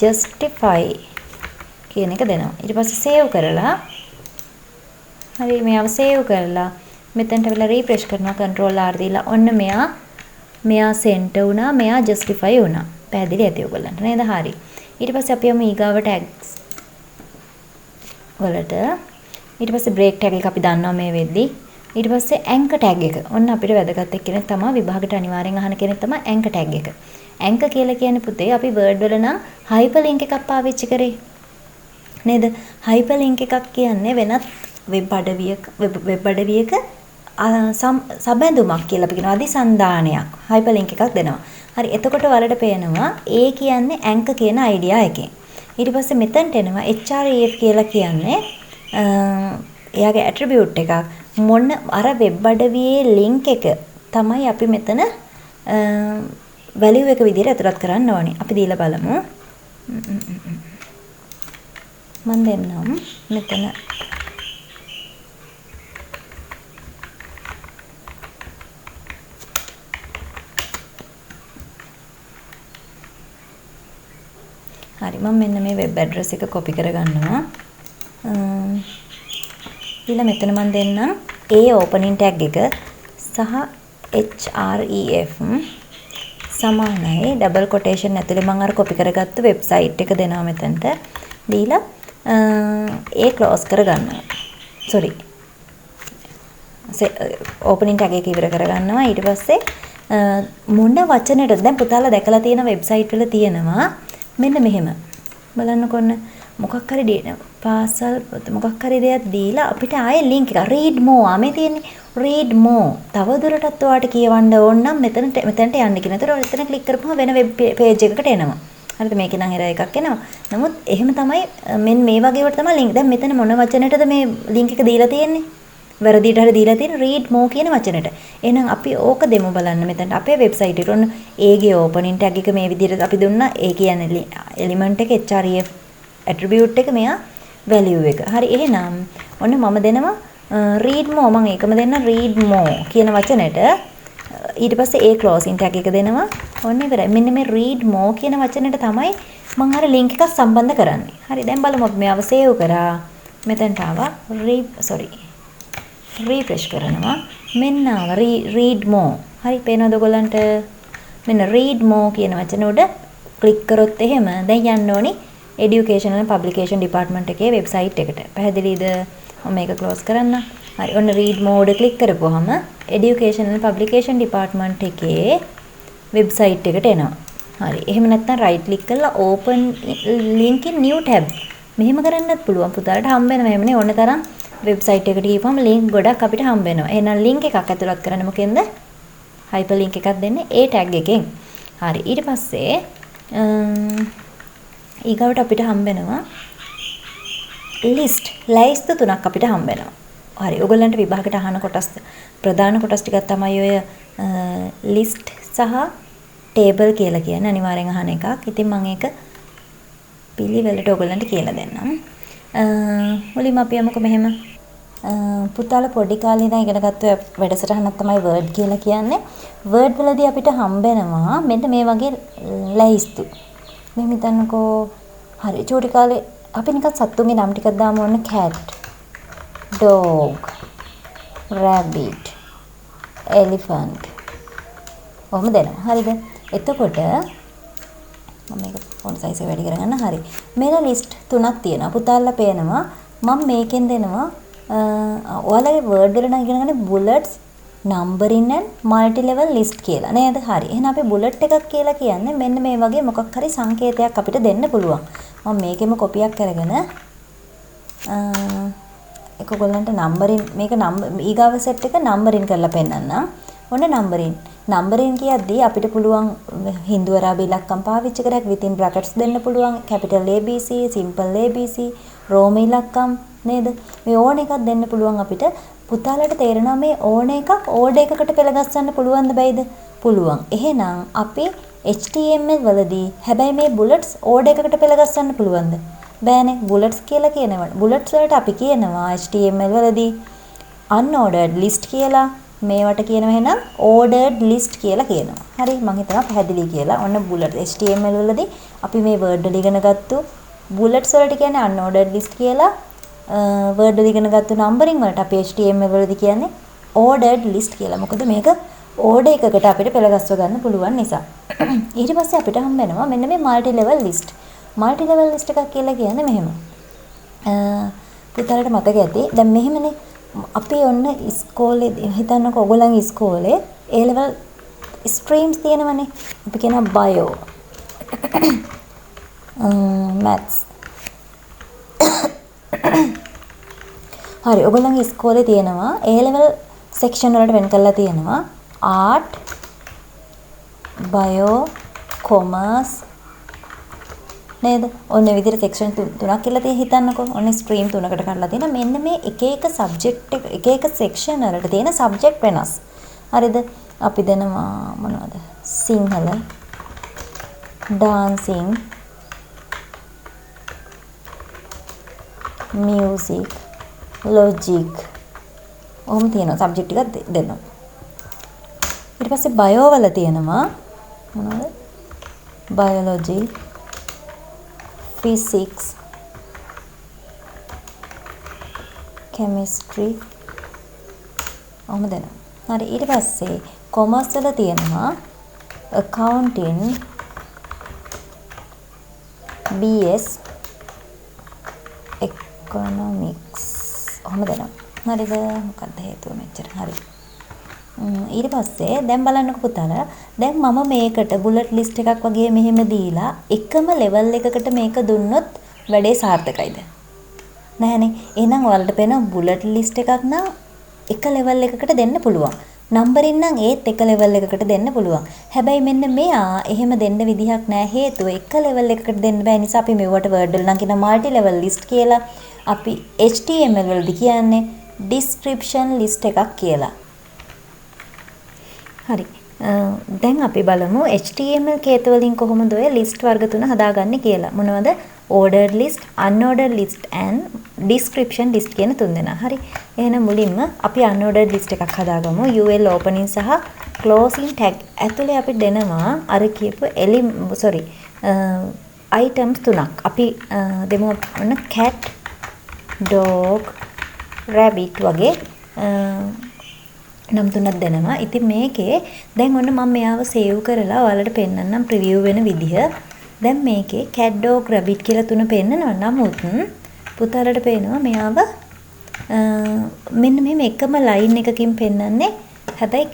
justify කියන එක දෙනවා ඊට පස්සේ save කරලා හරි මෙයාව save කරලා මෙතනට වෙලා refresh කරනවා control R දීලා ඔන්න මෙයා center වුණා මෙයා justify වුණා පැහැදිලි ඇති ඔයගොල්ලන්ට නේද හරි ඊට පස්සේ අපි යමු ඊගාව tags වලට ඊට පස්සේ break tag එක අපි දන්නවා මේ වෙද්දි ඊට පස්සේ anchor tag එක ඔන්න අපිට වැදගත් එක්කෙනෙක් තමයි විභාගයට අනිවාර්යෙන් අහන කෙනෙක් තමයි anchor tag එක anchor කියලා කියන්නේ පුතේ අපි word වල නම් hyperlink එකක් පාවිච්චි කරේ නේද hyperlink එකක් කියන්නේ වෙනත් වෙබ් අඩවියක සබැඳුමක් කියලා අපි කියනවා අදිසන්ධානයක් hyperlink එකක් දෙනවා. හරි එතකොට වලට පේනවා A කියන්නේ anchor කියන idea එකෙන්. ඊට පස්සේ මෙතනට එනවා href කියලා කියන්නේ එයාගේ attribute එකක්. මොන අර වෙබ් අඩවියේ link එක තමයි අපි මෙතන value එක විදිහට ඇතුළත් කරන්න ඕනේ. අපි දීලා බලමු. මම දෙන්නම් මෙතන හරි මම මෙන්න මේ web address එක copy කරගන්නවා. ඊළඟ මෙතන මම දෙන්නම් A opening tag එක සහ href සමානයි double quotation ඇතුලේ මම අර copy කරගත්තු website එක දෙනවා මෙතනට. දීලා A close කරගන්නවා. sorry. opening tag එක ඉවර කරගන්නවා. ඊට පස්සේ මොන වචනෙටද දැන් පුතාලා දැකලා තියෙන website වල තියෙනවා මෙන්න මෙහෙම බලන්නකො ඔන්න මොකක් හරි පාසල් මොකක් හරි දෙයක් දීලා අපිට ආයේ link එක read more මේ තියෙන්නේ read more තව දුරටත් ඔයාලට කියවන්න ඕන නම් මෙතනට යන්න කියන. ඒතර එතන ක්ලික් කරපුවම වෙන වෙබ් page එකකට එනවා. හරිද මේකේ නම් error එකක් එනවා. නමුත් එහෙම තමයි මේ වගේ වට තමයි link. දැන් මෙතන මොන වචනෙටද මේ link එක දීලා තියෙන්නේ? වැරදිට හරි දීලා තියෙන read more කියන වචනෙට. එහෙනම් අපි ඕක දෙමු බලන්න මෙතන අපේ වෙබ්සයිට් එකට ඔන්න A ගේ opening tag එක මේ විදිහට අපි දුන්නා. A කියන්නේ element එක href attribute එක මෙයා value එක. හරි එහෙනම් ඔන්න මම දෙනවා read more මම ඒකම දෙන්න read more කියන වචනෙට ඊට පස්සේ A closing tag එක දෙනවා. ඔන්න ඉවරයි. මෙන්න මේ read more කියන වචනෙට තමයි මම අර link එකක් සම්බන්ධ කරන්නේ. හරි දැන් බලමු අපි මේව save කරා. මෙතනට ආවා refresh කරනවා මෙන්න read more හරි පේනවද ඔයගොල්ලන්ට මෙන්න read more කියන වචන උඩ ක්ලික් කරොත් එහෙම දැන් යන්න ඕනි education and publication department එකේ website එකට පැහැදිලිද මම මේක close කරන්න හරි ඔන්න read more උඩ ක්ලික් කරපුවාම education and publication department එකේ website එකට එනවා හරි එහෙම නැත්නම් right click කරලා open link in new tab මෙහෙම කරන්නත් පුළුවන් පුතාලට හම්බ වෙනවා එහෙමනේ ඕන තරම් වෙබ්සයිට් එකට ගිහපුවම link ගොඩක් අපිට හම්බ වෙනවා. එහෙනම් link එකක් ඇතුළත් කරන්න මොකෙන්ද? hyperlink එකක් දෙන්නේ A tag එකෙන්. හරි ඊට පස්සේ ඊගවට අපිට හම්බ වෙනවා list ලයිස්තු තුනක් අපිට හම්බ වෙනවා. හරි ඔයගොල්ලන්ට විභාගයට අහන කොටස් ප්‍රධාන කොටස් ටිකක් තමයි ඔය list සහ table කියලා කියන්නේ අනිවාර්යෙන් අහන එකක්. ඉතින් මම ඒක පිළිවෙලට ඔයගොල්ලන්ට කියලා දෙන්නම්. මුලින්ම අපි යමුකෝ මෙහෙම පුතාලා පොඩි කාලේ ඉඳන් ඉගෙනගත්ත වැඩසටහනක් තමයි word කියලා කියන්නේ. word වලදී අපිට හම්බ වෙනවා මෙන්න මේ වගේ ලයිස්තු. මෙහෙම හිතන්නකෝ හරි චූටි කාලේ අපි නිකන් සත්තුන්ගේ නම් ටිකක් දාමු ඕන cat, dog, rabbit, elephant. ඔහොම දෙනවා. හරිද? එතකොට මම මේක ෆොන්ට් සයිස් එක වැඩි කරගන්න. හරි. මෙන්න ලිස්ට් තුනක් තියෙනවා. පුතාලා පේනවා මම මේකෙන් දෙනවා ඔයාලගේ වර්ඩ් වල නම් ඉගෙන ගන්න bullets numbering and multi level list කියලා නේද? හරි. එහෙනම් අපි bullet එකක් කියලා කියන්නේ මෙන්න මේ වගේ මොකක් හරි සංකේතයක් අපිට දෙන්න පුළුවන්. මම මේකෙම කොපියක් අරගෙන ඒක ඔයගොල්ලන්ට නම්බරින් මේක ඊගාව සෙට් එක නම්බරින් කරලා පෙන්නන්නම්. ඔන්න නම්බරින්. නම්බරින් කියද්දී අපිට පුළුවන් හින්දු අරාබි ඉලක්කම් පාවිච්චි කරලා within brackets දෙන්න පුළුවන්. capital ABC, simple ABC, රෝම ඉලක්කම් නේද? මේ ඕන එකක් දෙන්න පුළුවන් අපිට. පුතාලට තේරෙනවා මේ ඕන එකක් ඕඩ එකකට පෙළ ගස්සන්න පුළුවන්ද බැයිද? පුළුවන්. එහෙනම් අපි HTML වලදී හැබැයි මේ bullets ඕඩ එකකට පෙළ ගස්සන්න පුළුවන්ද? බෑනේ. bullets කියලා කියනවා. bullets වලට අපි කියනවා HTML වලදී unordered list කියලා. මේවට කියනවා එහෙනම් ordered list කියලා කියනවා. හරි මම හිතනවා පැහැදිලි කියලා. ඔන්න bullet HTML වලදී අපි මේ word වල ඉගෙන ගත්තු bullets වලට කියන්නේ unordered list කියලා. word වල ඉගෙන ගත්තු numbering වලට අපි HTML වලදී කියන්නේ ordered list කියලා. මොකද මේක order එකකට අපිට පෙළ ගස්ව ගන්න පුළුවන් නිසා. ඊට පස්සේ අපිට හම්බ වෙනවා මෙන්න මේ multi level list. multi level list එකක් කියලා කියන්නේ මෙහෙම. පුතාලට මතක ඇති. දැන් මෙහෙමනේ අපි ඔන්න ඉස්කෝලේ හිතන්නකෝ ඔයගොල්ලන්ගේ ඉස්කෝලේ A level streams තියෙනවනේ. අපි කියනවා bio maths. හරි ඔයගොල්ලන්ගේ ඉස්කෝලේ තියෙනවා A level section වලට වෙන් කරලා තියෙනවා art bio commerce නේද? ඔන්න විදිහට section තුනක් කියලා තියෙන හිතන්නකෝ. ඔන්න stream තුනකට කඩලා තියෙනවා. මෙන්න මේ එක එක subject එක section වලට තියෙන subject වෙනස්. හරිද? අපි දෙනවා මොනවද? Sinhala, dancing, music, logic. ඔහොම තියෙනවා subject ටිකක් දෙනවා. ඊට පස්සේ bio වල තියෙනවා මොනවද? biology, physics, chemistry ඔහොම දෙනවා. හරි ඊට පස්සේ commerce වල තියෙනවා accounting, BS, economics ඔහොම දෙනවා. හරිද? මොකක්ද හේතුව මෙච්චර? හරි. ඊට පස්සේ දැන් බලන්නකෝ පුතාලා දැන් මම මේකට බුලට් ලිස්ට් එකක් වගේ මෙහෙම දීලා එකම ලෙවල් එකකට මේක දුන්නොත් වැඩේ සාර්ථකයිද නැහනේ එහෙනම් ඔයාලට පේන බුලට් ලිස්ට් එකක් නම් එක ලෙවල් එකකට දෙන්න පුළුවන් නම්බරින් නම් ඒත් එක ලෙවල් එකකට දෙන්න පුළුවන් හැබැයි මෙන්න මෙයා එහෙම දෙන්න විදිහක් නැහැ හේතුව එක ලෙවල් එකකට දෙන්න බෑ නිසා අපි මෙවට වර්ඩ් වල නම් කියන মাল্টি ලෙවල් ලිස්ට් කියලා අපි HTML වලදී කියන්නේ description list එකක් කියලා හරි දැන් අපි බලමු HTML කේත වලින් කොහොමද ඔය ලිස්ට් වර්ග තුන හදාගන්නේ කියලා. මොනවද? ordered list, unordered list and description list කියන තුන් දෙනා. හරි. එහෙනම් මුලින්ම අපි unordered list එකක් හදාගමු. UL opening සහ closing tag ඇතුලේ අපි දෙනවා අර කියපු items තුනක්. අපි දෙමු ඔන්න cat, dog, rabbit වගේ නම් තුනක් දෙනවා. ඉතින් මේකේ දැන් ඔන්න මම මෙයාව සේව් කරලා ඔයාලට පෙන්නන්නම් ප්‍රිවිව් වෙන විදිහ. දැන් මේකේ cat dog rabbit කියලා තුන පෙන්නනවා. නමුත් පුතාලට පේනවා මෙයාව මෙන්න මෙහෙම එකම ලයින් එකකින් පෙන්නන්නේ. හැබැයි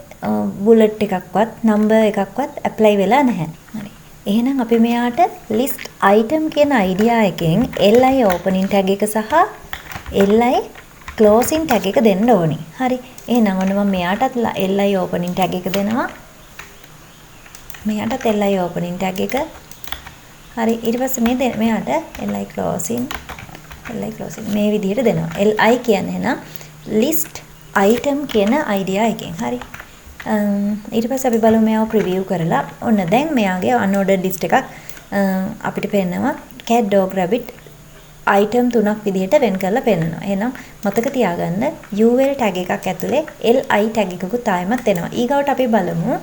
බුලට් එකක්වත් නම්බර් එකක්වත් ඇප්ලයි වෙලා නැහැ. හරි. එහෙනම් අපි මෙයාට list item කියන අයිඩියා එකෙන් li opening tag එක සහ li closing tag එක දෙන්න ඕනේ. හරි. එහෙනම් ඔන්න මම මෙයාටත් li opening tag එක දෙනවා. මෙයාටත් li opening tag එක. හරි. ඊට පස්සේ මෙයාට li closing මේ විදිහට දෙනවා. li කියන්නේ එහෙනම් list item කියන idea එකෙන්. හරි. ඊට පස්සේ අපි බලමු මෙයාව preview කරලා. ඔන්න දැන් මෙයාගේ unordered list එකක් අපිට පේනවා cat dog rabbit item තුනක් විදිහට වෙන් කරලා පෙන්නනවා. එහෙනම් මතක තියාගන්න UL tag එකක් ඇතුලේ LI tag එකකුත් ආයෙමත් එනවා. ඊගවට අපි බලමු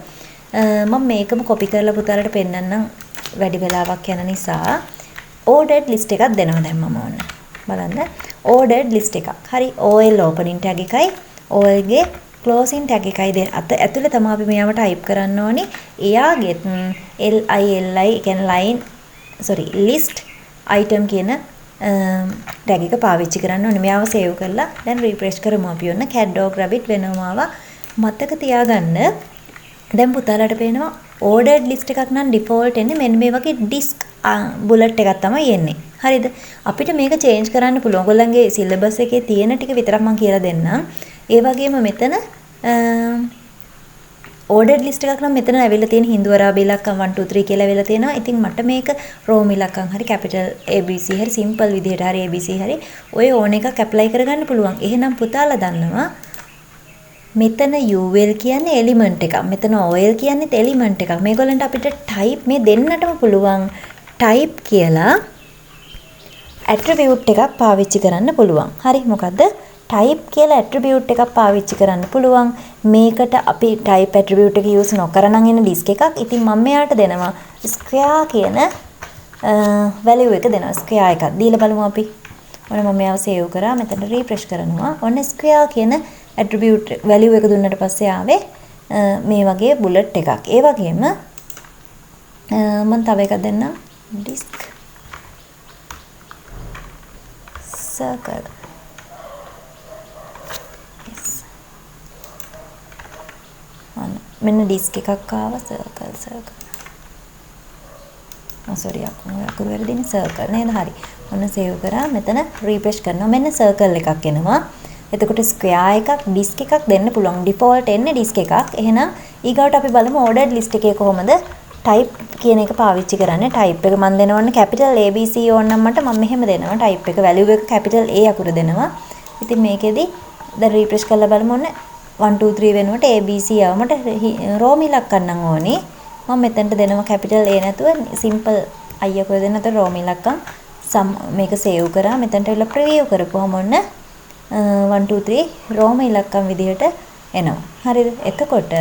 මම මේකම copy කරලා පුතාලට පෙන්නන්නම් වැඩි වෙලාවක් යන නිසා ordered list එකක් දෙනවා දැන් මම ඕන්න. බලන්න ordered list එකක්. හරි OL opening tag එකයි OL ගේ closing tag එකයි දෙන ඇතුලේ තමයි අපි මෙයාව type කරන්න ඕනේ. එයාගෙත් LI කියන්නේ line list item කියන ටැග් එක පාවිච්චි කරන්න ඕනේ. මෙයාව සේව් කරලා දැන් රිෆ්‍රෙෂ් කරමු අපි ඔන්න cat dog rabbit වෙනම ආවා. මතක තියාගන්න දැන් පුතාලට පේනවා ordered list එකක් නම් default එන්නේ මෙන්න මේ වගේ disk bullet එකක් තමයි එන්නේ. හරිද? අපිට මේක change කරන්න පුළුවන්. ඔයගොල්ලන්ගේ syllabus එකේ තියෙන ටික විතරක් මම කියලා දෙන්නම්. ඒ වගේම මෙතන ordered list එකක් නම් මෙතන ඇවිල්ලා තියෙන හින්දු අරාබි ඉලක්කම් 1 2 3 කියලා ඇවිල්ලා තියෙනවා. ඉතින් මට මේක රෝම ඉලක්කම් හරි capital ABC හරි simple විදිහට හරි ABC හරි ඔය ඕන එකක් apply කරගන්න පුළුවන්. එහෙනම් පුතාලා දන්නවා මෙතන UL කියන්නේ එලිමන්ට් එකක්. මෙතන OL කියන්නේත් එලිමන්ට් එකක්. මේගොල්ලන්ට අපිට type මේ දෙන්නටම පුළුවන් type කියලා attribute එකක් පාවිච්චි කරන්න පුළුවන්. හරි මොකද්ද? type කියලා attribute එකක් පාවිච්චි කරන්න පුළුවන්. මේකට අපි type attribute එක use නොකරනම් එන disk එකක්. ඉතින් මම මෙයාට දෙනවා square කියන value එක දෙනවා. square එකක් දීලා බලමු අපි. ඔන්න මම මෙයාව save කරා. මෙතන refresh කරනවා. ඔන්න square කියන attribute value එක දුන්නට පස්සේ ආවේ මේ වගේ bullet එකක්. ඒ වගේම මම තව එකක් දෙන්නම්. disk circle. yes. මෙන්න disk එකක් ආවා circle. sorry අකුරු වැරදිනේ circle නේද? හරි. ඔන්න save කරා. මෙතන refresh කරනවා. මෙන්න circle එකක් එනවා. එතකොට square එකක් disk එකක් දෙන්න පුළුවන්. default එන්නේ disk එකක්. එහෙනම් ඊගාවට අපි බලමු ordered list එකේ කොහොමද type කියන එක පාවිච්චි කරන්නේ. type එක මම දෙනවන්නේ capital ABC ඕන නම් මට මම මෙහෙම දෙනවා. type එක value එක capital A අකුර දෙනවා. ඉතින් මේකෙදි දැන් refresh කරලා බලමු ඔන්න 1 2 3 වෙනුවට ABC ආව. මට රෝම ඉලක්කම් නම් ඕනේ. මම මෙතනට දෙනවා capital A නැතුව simple I අකුර දෙන්න. නැත්නම් රෝම ඉලක්කම් මේක save කරා. මෙතනට ඇවිල්ලා preview කරපුවම ඔන්න 1 2 3 රෝම ඉලක්කම් විදිහට එනවා. හරිද? එතකොට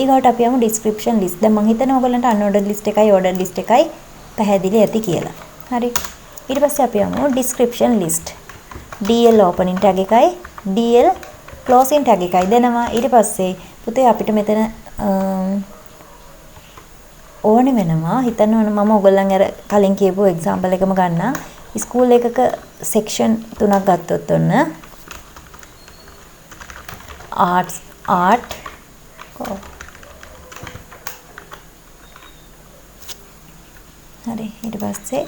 ඊගොට අපි යමු description list. දැන් මම හිතනවා ඔයගොල්ලන්ට unordered list එකයි ordered list එකයි පැහැදිලි ඇති කියලා. හරි. ඊට පස්සේ අපි යමු description list. DL opening tag එකයි DL closing tag එකයි දෙනවා. ඊට පස්සේ පුතේ අපිට මෙතන ඕනේ වෙනවා හිතන්න ඕන මම ඔයගොල්ලන් අර කලින් කියපු example එකම ගන්නම්. ස්කූල් එකක section 3ක් ගත්තොත් ඔන්න art හරි ඊට පස්සේ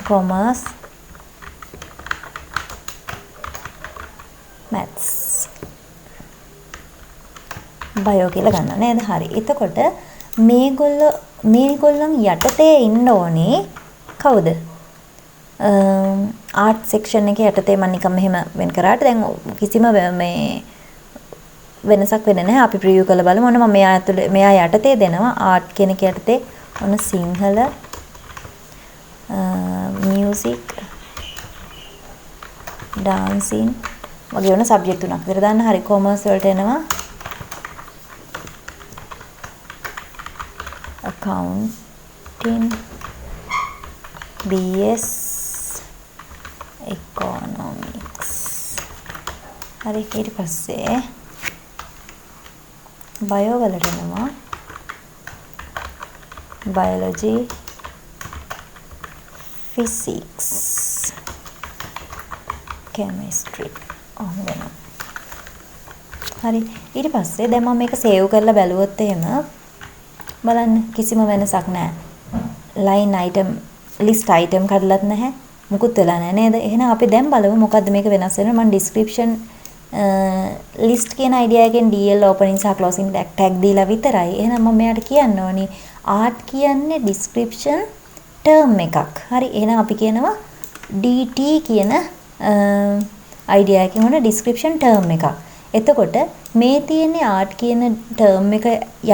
commerce maths bio කියලා ගන්න නේද? හරි. එතකොට මේගොල්ලන් යටතේ ඉන්න ඕනේ කවුද? art section එකේ යටතේ මම නිකන් මෙහෙම වෙන් කරාට දැන් කිසිම මේ වෙනසක් වෙන්නේ නැහැ. අපි preview කරලා බලමු. ඔන්න මම මෙයා යටතේ දෙනවා art කියන එක යටතේ ඔන්න සිංහල music dancing වගේ වෙන subject තුනක් විතර දාන්න. හරි commerce වලට එනවා accounting BS economics. හරි ඊට පස්සේ bio වලට එනවා biology physics chemistry වෙනවා. හරි ඊට පස්සේ දැන් මම මේක සේව් කරලා බැලුවොත් එහෙම බලන්න කිසිම වෙනසක් නැහැ. line item list item කඩලත් නැහැ. මුකුත් වෙලා නැහැ නේද? එහෙනම් අපි දැන් බලමු මොකද්ද මේක වෙනස් වෙන්නේ. මම description list කියන idea එකෙන් DL opening සහ closing tag දීලා විතරයි. එහෙනම් මම මෙයාට කියන්න ඕනි art කියන්නේ description term එකක්. හරි එහෙනම් අපි කියනවා DT කියන idea එකෙන් උන description term එකක්. එතකොට මේ තියෙන්නේ art කියන term එක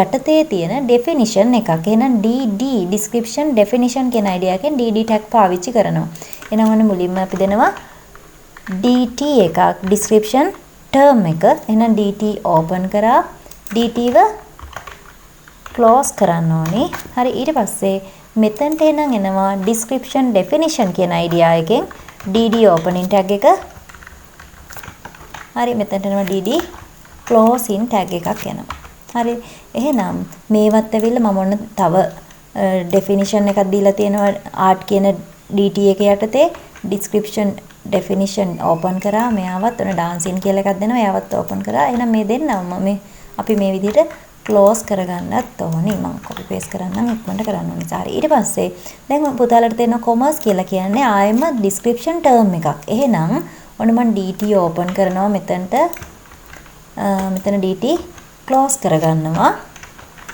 යටතේ තියෙන definition එකක්. එහෙනම් DD description definition කියන idea එකෙන් DD tag පාවිච්චි කරනවා. එහෙනම් ඔන්න මුලින්ම අපි දෙනවා DT එකක් description term එක. එහෙනම් DT open කරා DT ව close කරන්න ඕනේ. හරි ඊට පස්සේ මෙතනට එනවා description definition කියන idea එකෙන් DD opening tag එක. හරි මෙතනට එනවා DD closing tag එකක් එනවා. හරි එහෙනම් මේවත් ඇවිල්ලා මම ඔන්න තව definition එකක් දීලා තියෙනවා art කියන DT එක යටතේ description definition open කරා. මෙයාවත් ඔන්න dancing කියලා එකක් දෙනවා. එයාවත් open කරා. එහෙනම් මේ දෙන්නම මේ අපි මේ විදිහට close කරගන්නත් ඕනේ. මම copy paste කරන්නම් ඉක්මනට කරන්න ඕනේ. හරි. ඊට පස්සේ දැන් පුතාලට තේරෙනවා commerce කියලා කියන්නේ ආයෙම description term එකක්. එහෙනම් ඔන්න මම DT open කරනවා මෙතනට. මෙතන DT close කරගන්නවා.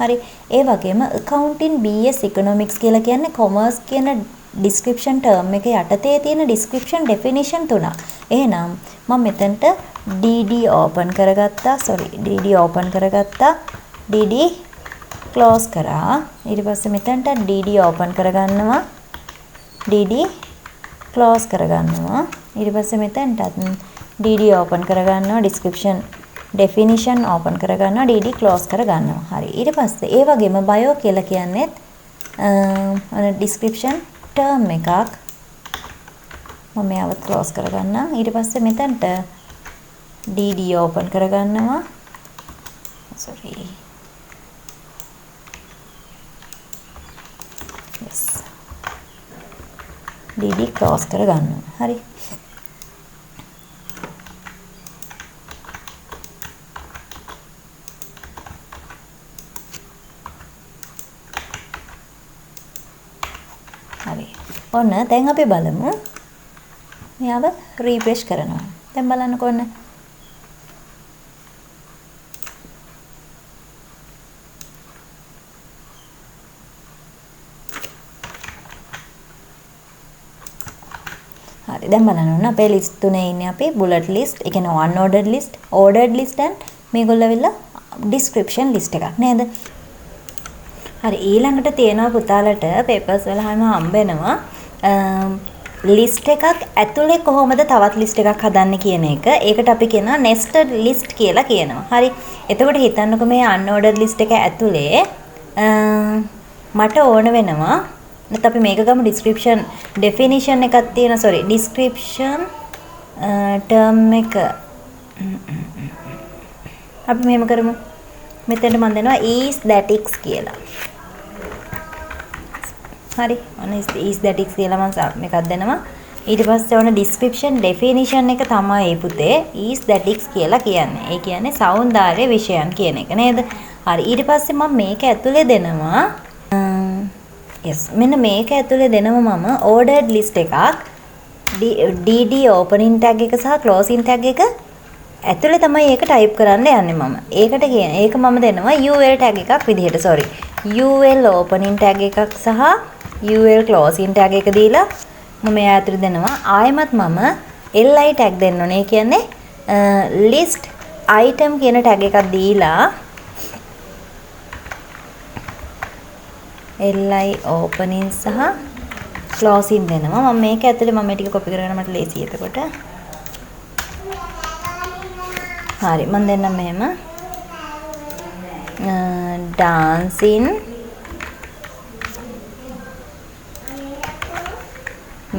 හරි. ඒ වගේම accounting BS economics කියලා කියන්නේ commerce කියන description term එක යටතේ තියෙන description definition තුනක්. එහෙනම් මම මෙතනට DD open කරගත්තා. DD open කරගත්තා. DD close කරා. ඊට පස්සේ මෙතනට DD open කරගන්නවා. DD close කරගන්නවා. ඊට පස්සේ මෙතනට DD open කරගන්නවා. description definition open කරගන්නවා. DD close කරගන්නවා. හරි. ඊට පස්සේ ඒ වගේම bio කියලා කියන්නේ description term එකක්. මම මේවත් close කරගන්නම්. ඊට පස්සේ මෙතනට DD open කරගන්නවා. DD close කරගන්නවා. හරි. හරි. ඔන්න දැන් අපි බලමු. මෙයාව රිෆ්‍රෙෂ් කරනවා. දැන් බලන්නකො ඔන්න. හරි. දැන් බලන්න ඕන අපේ list තුනේ ඉන්නේ අපි bullet list, ඒ කියන්නේ unordered list, ordered list and මේගොල්ලෝ ඇවිල්ලා description list එකක් නේද? හරි. ඊළඟට තියෙනවා පුතාලට papers වල හැම හම්බ වෙනවා list එකක් ඇතුලේ කොහොමද තවත් list එකක් හදන්නේ කියන එක. ඒකට අපි කියනවා nested list කියලා කියනවා. හරි. එතකොට හිතන්නකෝ මේ unordered list එක ඇතුලේ මට ඕන වෙනවා නැත්නම් අපි මේක ගමු description definition එකක් තියෙනවා. description term එක අපි මෙහෙම කරමු. මෙතන මම දෙනවා is that x කියලා. හරි. ඔන්න is that x කියලා මම මේකක් දෙනවා. ඊට පස්සේ ඔන්න description definition එක තමයි පුතේ is that x කියලා කියන්නේ. ඒ කියන්නේ సౌందර්ය විෂයන් කියන එක නේද? හරි. ඊට පස්සේ මම මේක ඇතුලේ දෙනවා yes මෙන්න මේක ඇතුලේ දෙනවා මම ordered list එකක් DD opening tag එක සහ closing tag එක ඇතුලේ තමයි ඒක type කරන්න යන්නේ මම. ඒකට කියන ඒක මම දෙනවා UL tag එකක් විදිහට UL opening tag එකක් සහ UL closing tag එක දීලා මම එයා ඇතුලේ දෙනවා. ආයෙමත් මම LI tag දෙන්න ඕනේ. ඒ කියන්නේ list item කියන tag එකක් දීලා LI opening සහ closing දෙනවා. මම මේක ඇතුලේ මම මේ ටික copy කරගෙන මට ලේසියි එතකොට. හරි. මම දෙන්නම් මෙහෙම dancing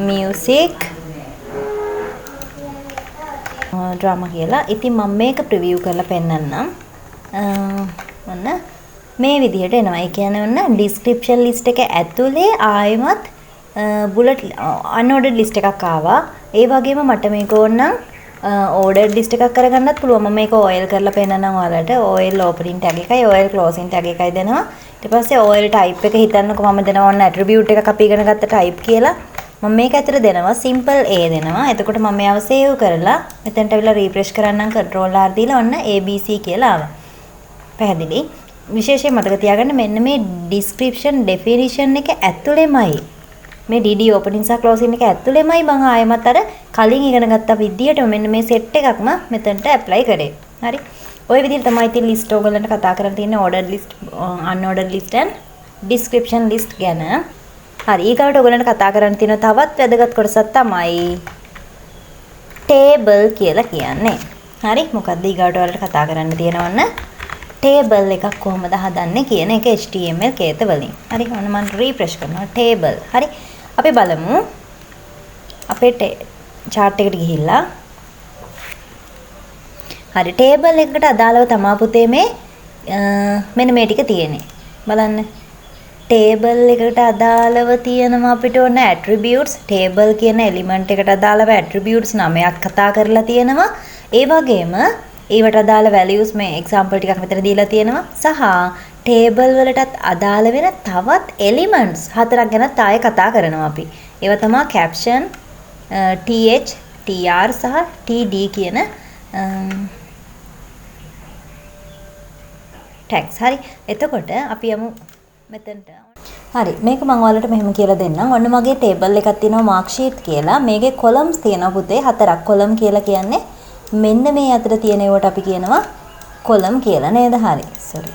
music drama කියලා. ඉතින් මම මේක preview කරලා පෙන්නන්නම්. ඔන්න මේ විදිහට එනවා. ඒ කියන්නේ ඔන්න description list එක ඇතුලේ ආයෙමත් bullet unordered list එකක් ආවා. ඒ වගේම මට මේක ඕනනම් ordered list එකක් කරගන්නත් පුළුවන්. මම මේක OL කරලා පෙන්නන්නම් ඔයාලට. OL opening tag එකයි OL closing tag එකයි දෙනවා. ඊට පස්සේ OL type එක හිතන්නකෝ මම දෙනවා ඔන්න attribute එකක් අපි ඉගෙන ගත්ත type කියලා. මම මේක ඇතුලේ දෙනවා simple A දෙනවා. එතකොට මම මේව save කරලා මෙතනට අවිලා refresh කරන්නම් control R දීලා ඔන්න ABC කියලා ආවා. පැහැදිලි? විශේෂයෙන් මතක තියාගන්න මෙන්න මේ description definition එක ඇතුලේමයි මේ DD opening සහ closing එක ඇතුලේමයි මම ආයෙමත් අර කලින් ඉගෙන ගත්ත විදිහටම මෙන්න මේ set එකක්ම මෙතනට apply කරේ. හරි. ওই විදිහට තමයි ඉතින් list ඕගොල්ලන්ට කතා කරන් තියෙන්නේ ordered list, unordered list and description list ගැන. හරි. ඊගාවට ඕගොල්ලන්ට කතා කරන් තියෙන තවත් වැදගත් කොටසක් තමයි table කියලා කියන්නේ. හරි. මොකද්ද ඊගාවට ඔයාලට කතා කරන්න තියෙනවන්න? table එකක් කොහොමද හදන්නේ කියන එක HTML කේත වලින්. හරි. ඔන්න මම refresh කරනවා table. හරි. අපි බලමු අපේ chart එකට ගිහිල්ලා හරි table එකකට අදාළව තමයි පුතේ මේ මෙන්න මේ ටික තියෙන්නේ. බලන්න. table එකට අදාළව තියෙනවා අපිට ඕන attributes table කියන element එකට අදාළව attributes 9ක් කතා කරලා තියෙනවා. ඒ වගේම ඒවට අදාළ values මේ example ටිකක් මෙතන දීලා තියෙනවා. සහ table වලටත් අදාළ වෙන තවත් elements 4ක් ගැනත් ආයෙ කතා කරනවා අපි. ඒවා තමයි caption, th, tr සහ td කියන tags. හරි. එතකොට අපි යමු මෙතනට. හරි. මේක මම ඔයාලට මෙහෙම කියලා දෙන්නම්. ඔන්න මගේ table එකක් තියෙනවා mark sheet කියලා. මේකේ columns තියෙනවා පුතේ 4ක්. column කියලා කියන්නේ මෙන්න මේ අතර තියෙන ඒවට අපි කියනවා column කියලා නේද? හරි. sorry.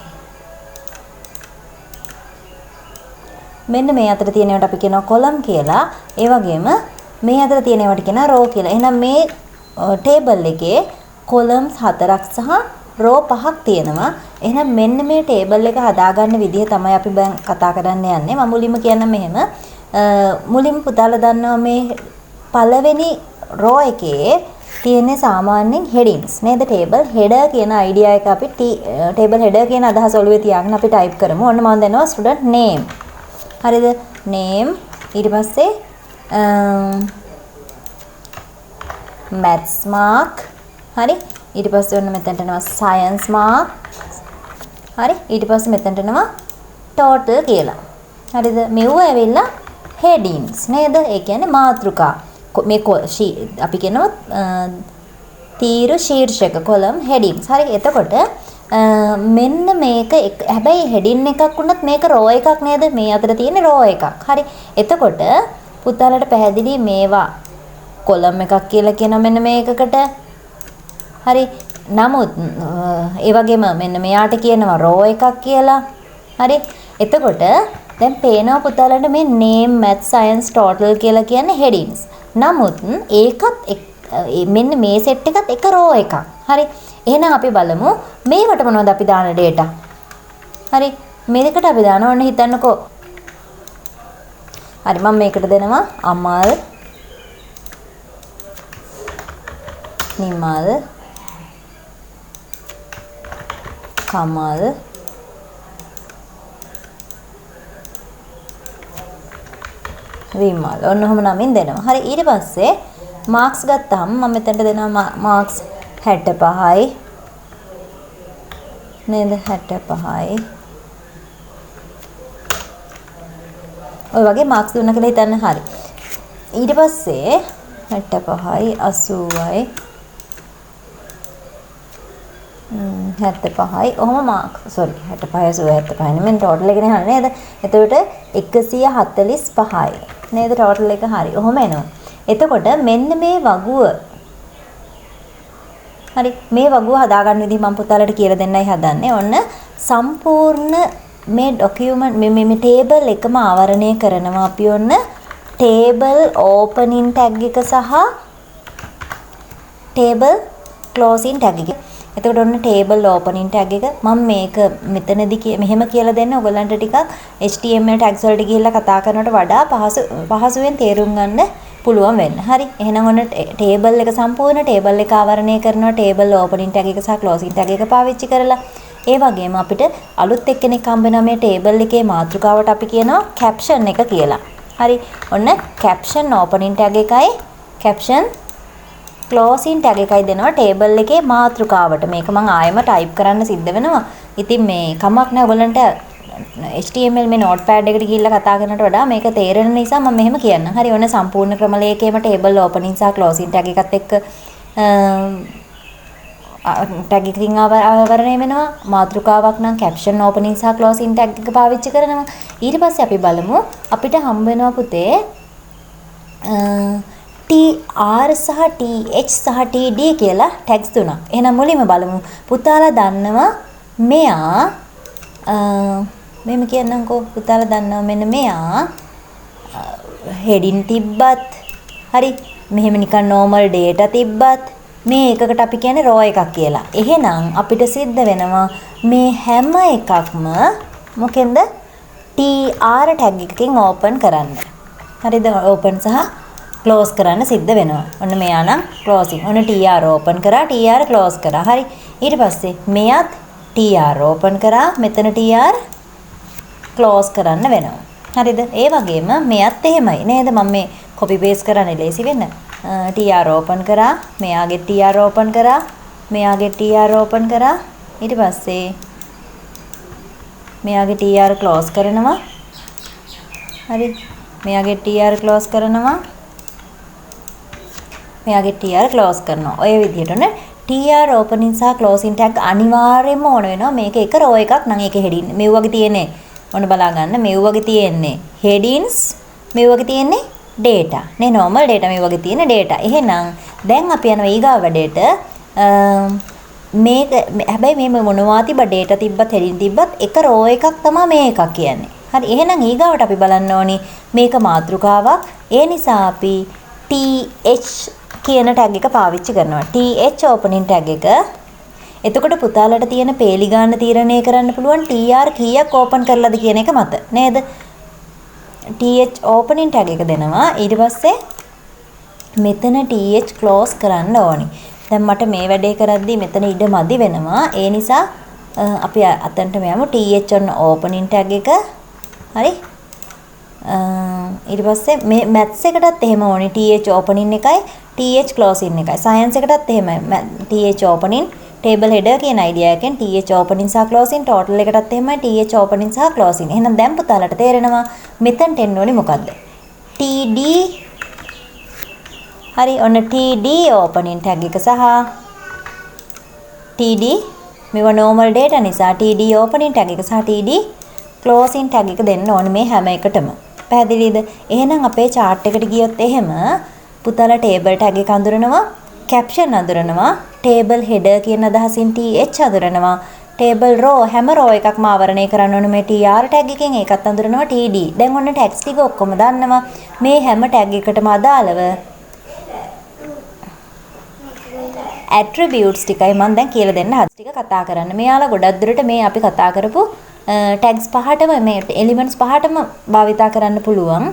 මෙන්න මේ අතර තියෙන ඒවට අපි කියනවා column කියලා. ඒ වගේම මේ අතර තියෙන ඒවට කියනවා row කියලා. එහෙනම් මේ table එකේ columns 4ක් සහ row 5ක් තියෙනවා. එහෙනම් මෙන්න මේ table එක හදාගන්න විදිහ තමයි අපි දැන් කතා කරන්න යන්නේ. මම මුලින්ම කියන්නම් මෙහෙම. මුලින්ම පුතාලා දන්නවා මේ පළවෙනි row එකේ තියෙන සාමාන්‍යයෙන් headings නේද? table header කියන idea එක අපි table header කියන අදහස ඔළුවේ තියාගෙන අපි type කරමු. ඔන්න මම දෙනවා student name. හරිද? name ඊට පස්සේ maths mark. හරි? ඊට පස්සේ ඔන්න මෙතනට එනවා science mark. හරි? ඊට පස්සේ මෙතනට එනවා total කියලා. හරිද? මෙව ඇවිල්ලා headings නේද? ඒ කියන්නේ මාතෘකා. මේ අපි කියනවා තීරු ශීර්ෂක column headings. හරි. එතකොට මෙන්න මේක හැබැයි heading එකක් වුණත් මේක row එකක් නේද? මේ අතර තියෙන row එකක්. හරි. එතකොට පුතාලට පැහැදිලි මේවා column එකක් කියලා කියන මෙන්න මේකකට. හරි. නමුත් ඒ වගේම මෙන්න මෙයාට කියනවා row එකක් කියලා. හරි. එතකොට දැන් පේනවා පුතාලට මේ name, math, science, total කියලා කියන්නේ headings. නමුත් ඒකත් මෙන්න මේ set එකත් එක row එකක්. හරි. එහෙනම් අපි බලමු මේවට මොනවද අපි දාන data. හරි. මේකට අපි දානවා ඔන්න හිතන්නකෝ. හරි මම මේකට දෙනවා අමල්, නිමල්, කමල්, විමල්. ඔන්න ඔහොම නමින් දෙනවා. හරි. ඊට පස්සේ marks ගත්තාම මම මෙතනට දෙනවා marks 65යි නේද? 65යි. ඔය වගේ marks දුන්නා කියලා හිතන්න. හරි. ඊට පස්සේ 65යි 80යි 75යි ඔහොම marks. sorry 65 80 75 නෙමෙයි total එක නේ නේද? එතකොට 145යි නේද total එක. හරි. ඔහොම එනවා. එතකොට මෙන්න මේ වගුව හරි මේ වගුව හදාගන්න විදිහ මම පුතාලට කියලා දෙන්නයි හදන්නේ. ඔන්න සම්පූර්ණ මේ document මේ table එකම ආවරණය කරනවා අපි ඔන්න table opening tag එක සහ table closing tag එක. එතකොට ඔන්න table opening tag එක මම මේක මෙතනදී මෙහෙම කියලා දෙන්න ඔයගලන්ට ටිකක් HTML tags වලට ගිහිල්ලා කතා කරනවට වඩා පහසුවෙන් තේරුම් ගන්න පුළුවන් වෙන්න. හරි. එහෙනම් ඔන්න table එක සම්පූර්ණ table එක ආවරණය කරනවා table opening tag එක සහ closing tag එක පාවිච්චි කරලා. ඒ වගේම අපිට අලුත් එක්කෙනෙක් හම්බ වෙනවා මේ table එකේ මාතෘකාවට අපි කියනවා caption එක කියලා. හරි. ඔන්න caption opening tag එකයි caption closing tag එකයි දෙනවා table එකේ මාතෘකාවට. මේක මම ආයෙම type කරන්න සිද්ධ වෙනවා. ඉතින් මේ කමක් නැහැ ඔයගලන්ට HTML මේ notepad එකට ගිහිල්ලා කතා කරනට වඩා මේක තේරෙන නිසා මම මෙහෙම කියන්නම්. හරි. ඔන්න සම්පූර්ණ ක්‍රමලේඛයේම table opening සහ closing tag එකත් එක්ක tag එකකින් ආවරණය වෙනවා. මාතෘකාවක් නම් caption opening සහ closing tag එක පාවිච්චි කරනවා. ඊට පස්සේ අපි බලමු අපිට හම්බ වෙනවා පුතේ TR සහ TH සහ TD කියලා tags තුනක්. එහෙනම් මුලින්ම බලමු. පුතාලා දන්නවා මෙයා මෙහෙම කියන්නම්කෝ. පුතාලා දන්නවා මෙන්න මෙයා heading තිබ්බත් හරි මෙහෙම නිකන් normal data තිබ්බත් මේ එකකට අපි කියන්නේ row එකක් කියලා. එහෙනම් අපිට සිද්ධ වෙනවා මේ හැම එකක්ම මොකෙන්ද TR tag එකකින් open කරන්න. හරිද? open සහ close කරන්න සිද්ධ වෙනවා. ඔන්න මෙයා නම් closing. ඔන්න TR open කරා TR close කරා. හරි. ඊට පස්සේ මෙයත් TR open කරා මෙතන TR ක්ලෝස් කරන්න වෙනවා. හරිද? ඒ වගේම මෙයත් එහෙමයි නේද? මම මේ කොපි පේස්ට් කරන්නේ ලේසි වෙන්න. tr ඕපන් කරා, මෙයාගේ tr ඕපන් කරා, මෙයාගේ tr ඕපන් කරා. ඊට පස්සේ මෙයාගේ tr ක්ලෝස් කරනවා. හරි. මෙයාගේ tr ක්ලෝස් කරනවා. මෙයාගේ tr ක්ලෝස් කරනවා. ඔය විදිහට නේ tr opening සහ closing tag අනිවාර්යයෙන්ම ඕන වෙනවා. මේක එක row එකක් නම් ඒකේ heading මේ වගේ තියෙන්නේ. ඔන්න බලා ගන්න මේ වගේ තියෙන්නේ headings මේ වගේ තියෙන්නේ data. නේ normal data මේ වගේ තියෙන data. එහෙනම් දැන් අපි යනවා ඊගාව වැඩේට. මේක හැබැයි මේ මොනවා තිබ්බ data තිබ්බත් heading තිබ්බත් එක row එකක් තමයි මේ එකක් කියන්නේ. හරි. එහෙනම් ඊගාවට අපි බලන්න ඕනි මේක මාතෘකාවක්. ඒ නිසා අපි th කියන ටැග් එක පාවිච්චි කරනවා. th opening ටැග් එක. එතකොට පුතාලට තියෙන පේලි ගන්න තීරණය කරන්න පුළුවන් tr කීයක් ඕපන් කරලාද කියන එක මත නේද? th opening ටැග් එක දෙනවා. ඊට පස්සේ මෙතන th close කරන්න ඕනි. දැන් මට මේ වැඩේ කරද්දී මෙතන ඉඩ මදි වෙනවා. ඒ නිසා අපි අතනට මෙයමු th on opening ටැග් එක. හරි? ඊට පස්සේ මේ maths එකටත් එහෙම ඕනි th opening එකයි th closing එකයි. science එකටත් එහෙමයි th opening table header කියන idea එකෙන් th opening සහ closing total එකටත් එහෙමයි th opening සහ closing. එහෙනම් දැන් පුතාලට තේරෙනවා මෙතනට එන්න ඕනි මොකද්ද? td හරි ඔන්න td opening tag එක සහ td මේවා normal data නිසා td opening tag එක සහ td closing tag එක දෙන්න ඕනේ මේ හැම එකටම. පැහැදිලිද? එහෙනම් අපේ chart එකට ගියොත් එහෙම පුතාලා table tag එක අඳුරනවා, caption අඳුරනවා, table header කියන අදහසින් th අඳුරනවා, table row හැම row එකක්ම ආවරණය කරන්න ඕනේ මේ tr tag එකෙන් ඒකත් අඳුරනවා td. දැන් ඔන්න tags ටික ඔක්කොම දන්නවා. මේ හැම tag එකටම අදාළව attributes ටිකයි මම දැන් කියලා දෙන්න හදන ටික කතා කරන්න. මෙයාලා ගොඩක් දුරට මේ අපි කතා කරපු tags පහටම මේ elements පහටම භාවිතා කරන්න පුළුවන්.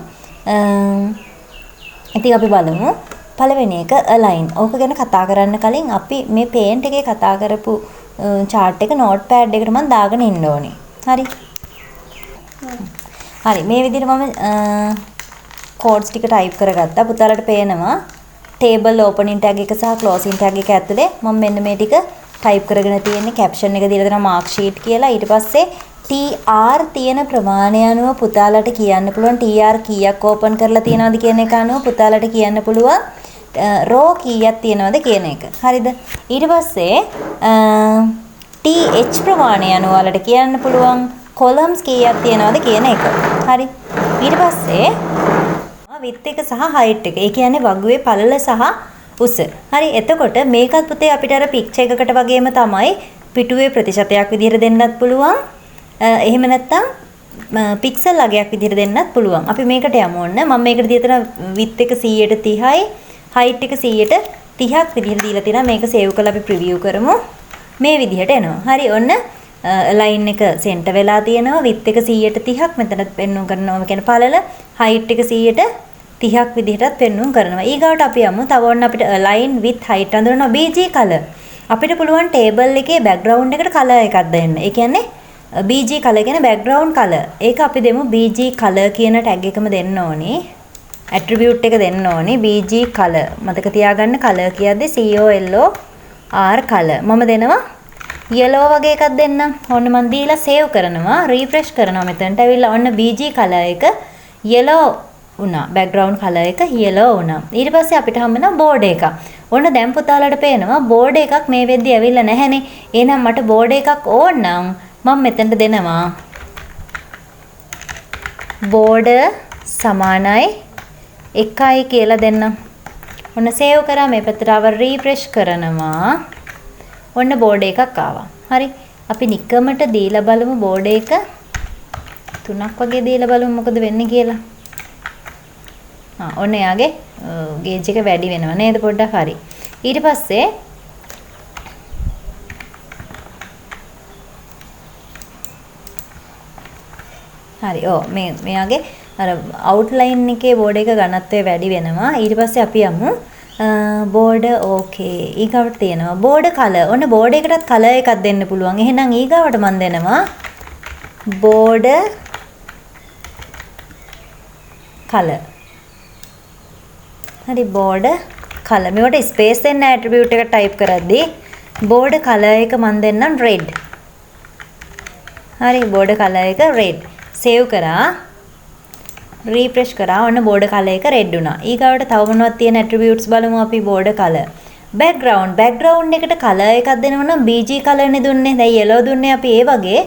ඉතින් අපි බලමු පළවෙනි එක align. ඕක ගැන කතා කරන්න කලින් අපි මේ paint එකේ කතා කරපු chart එක notepad එකට මම දාගෙන ඉන්න ඕනේ. හරි. හරි මේ විදිහට මම codes ටික type කරගත්තා. පුතාලට පේනවා table opening tag එක සහ closing tag එක ඇතුලේ මම මෙන්න මේ ටික type කරගෙන තියෙන්නේ caption එක දීලා දෙනවා mark sheet කියලා. ඊට පස්සේ tr තියෙන ප්‍රමාණය අනුව පුතාලට කියන්න පුළුවන් tr කීයක් ඕපන් කරලා තියෙනවද කියන එක අනුව පුතාලට කියන්න පුළුවන් row කීයක් තියෙනවද කියන එක. හරිද? ඊට පස්සේ th ප්‍රමාණය අනුව වලට කියන්න පුළුවන් columns කීයක් තියෙනවද කියන එක. හරි. ඊට පස්සේ width එක සහ height එක. ඒ කියන්නේ වගුවේ පළල සහ උස. හරි. එතකොට මේකත් පුතේ අපිට අර picture එකකට වගේම තමයි පිටුවේ ප්‍රතිශතයක් විදිහට දෙන්නත් පුළුවන්. එහෙම නැත්නම් පික්සල් අගයක් විදිහට දෙන්නත් පුළුවන්. අපි මේකට යමු ඔන්න. මම මේකට දීලා තියෙන width එක 100ට 30යි, height එක 100ට 30ක් විදිහට දීලා තියෙනවා. මේක save කරලා අපි preview කරමු. මේ විදිහට එනවා. හරි ඔන්න line එක center වෙලා තියෙනවා. width එක 100ට 30ක් මෙතනත් පෙන්වුම් කරනවා. ඒ කියන්නේ පළල height එක 100ට 30ක් විදිහටත් පෙන්වුම් කරනවා. ඊගාවට අපි යමු. තව ඔන්න අපිට line width height අඳුරනවා bg color. අපිට පුළුවන් table එකේ background එකට color එකක් දෙන්න. ඒ කියන්නේ bg color කියන background color. ඒක අපි දෙමු bg color කියන tag එකම දෙන්න ඕනේ. attribute එක දෙන්න ඕනේ bg color. මතක තියාගන්න color කියද්දි color color. මම දෙනවා yellow වගේ එකක් දෙන්නම්. ඔන්න මම දීලා save කරනවා, refresh කරනවා මෙතනට ඇවිල්ලා ඔන්න bg color එක yellow වුණා. background color එක yellow වුණා. ඊට පස්සේ අපිට හම්බ වෙනවා border එක. ඔන්න දැන් පුතාලට පේනවා border එකක් මේ වෙද්දි ඇවිල්ලා නැහැනේ. එහෙනම් මට border එකක් ඕන නම් මම මෙතනට දෙනවා border සමානයි 1යි කියලා දෙන්නම්. ඔන්න save කරා මේ පැත්තට ආව refresh කරනවා. ඔන්න border එකක් ආවා. හරි. අපි නිකමට දීලා බලමු border එක 3ක් වගේ දීලා බලමු මොකද වෙන්නේ කියලා. ඔන්න එයාගේ gauge එක වැඩි වෙනවා නේද පොඩ්ඩක්. හරි. ඊට පස්සේ හරි. මෙයාගේ අර outline එකේ border එක ඝනත්වය වැඩි වෙනවා. ඊට පස්සේ අපි යමු border okay. ඊගාවට තියෙනවා border color. ඔන්න border එකටත් color එකක් දෙන්න පුළුවන්. එහෙනම් ඊගාවට මම දෙනවා border color. හරි border color. මේවට space දෙන්න attribute එක type කරද්දී border color එක මන් දෙන්නම් red. හරි border color එක red. save කරා. refresh කරා. ඔන්න border color එක red වුණා. ඊගාවට තව මොනවද තියෙන attributes බලමු අපි border color. background එකට color එකක් දෙනවා නම් BG color නේ දුන්නේ. දැන් yellow දුන්නේ අපි ඒ වගේ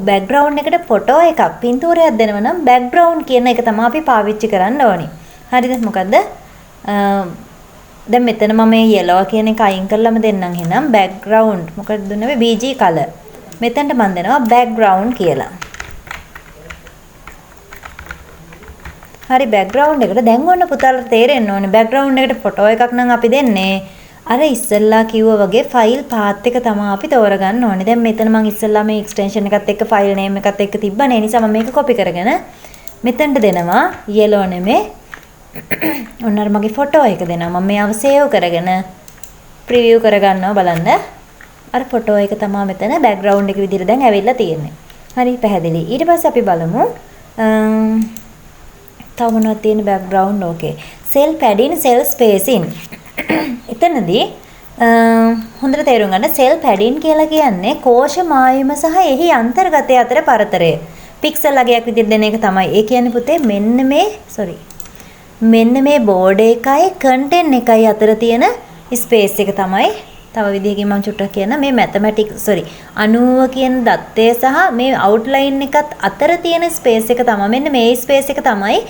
background එකට photo එකක් පින්තූරයක් දෙනවා නම් background කියන එක තමයි අපි පාවිච්චි කරන්න ඕනි. හරිද? මොකද්ද? දැන් මෙතන මම මේ yellow කියන එක අයින් කරලාම දෙන්නම් එහෙනම් background මොකද දුන්නේ BG color. මෙතනට මම දෙනවා background කියලා. හරි background එකට දැන් ඔන්න පුතාලට තේරෙන්න ඕනේ background එකට photo එකක් නම් අපි දෙන්නේ අර ඉස්සෙල්ලා කිව්වා වගේ file path එක තමයි අපි තෝරගන්න ඕනේ. දැන් මෙතන මම ඉස්සෙල්ලා මේ extension එකත් එක්ක file name එකත් එක්ක තිබ්බනේ. ඒ නිසා මම මේක copy කරගෙන මෙතනට දෙනවා yellow නෙමේ. ඔන්න අර මගේ photo එක දෙනවා. මම මේව save කරගෙන preview කරගන්නවා බලන්න. අර photo එක තමයි මෙතන background එක විදිහට දැන් ඇවිල්ලා තියෙන්නේ. හරි පැහැදිලි. ඊට පස්සේ අපි බලමු තව මොනවද තියෙන background okay. cell padding cell spacing. එතනදී හොඳට තේරුම් ගන්න cell padding කියලා කියන්නේ කෝෂ මායම සහ එහි අන්තර්ගතය අතර පරතරය. පික්සල් අගයක් විදිහට දෙන එක තමයි. ඒ කියන්නේ පුතේ මෙන්න මේ බෝඩ් එකයි content එකයි අතර තියෙන ස්පේස් එක තමයි. තව විදිහකින් මම චුට්ටක් කියන මේ mathematics 90 කියන දත්තය සහ මේ outline එකත් අතර තියෙන ස්පේස් එක තමයි. මෙන්න මේ ස්පේස් එක තමයි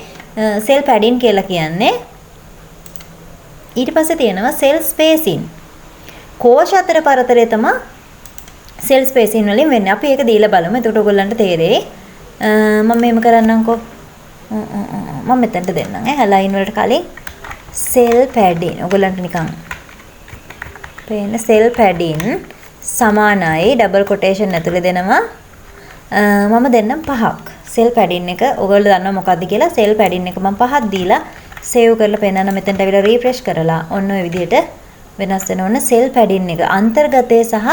cell padding කියලා කියන්නේ. ඊට පස්සේ තියෙනවා cell spacing. කෝෂ අතර පරතරය තමයි cell spacing වලින් වෙන්නේ. අපි ඒක දීලා බලමු. එතකොට ඔයගොල්ලන්ට තේරෙයි. මම මෙහෙම කරන්නම්කෝ. මම මෙතනට දෙන්නම් line වලට කලින් cell padding. ඔයගොල්ලන්ට නිකන් පේන cell padding සමානයි double quotation ඇතුලේ දෙනවා. මම දෙන්නම් 5ක්. cell padding එක ඔයගොල්ලෝ දන්නවා මොකද්ද කියලා. cell padding එක මම 5ක් දීලා save කරලා පෙන්නන්න මෙතනට අවිලා refresh කරලා ඔන්න ඔය විදිහට වෙනස් වෙන ඕන cell padding එක අන්තර්ගතය සහ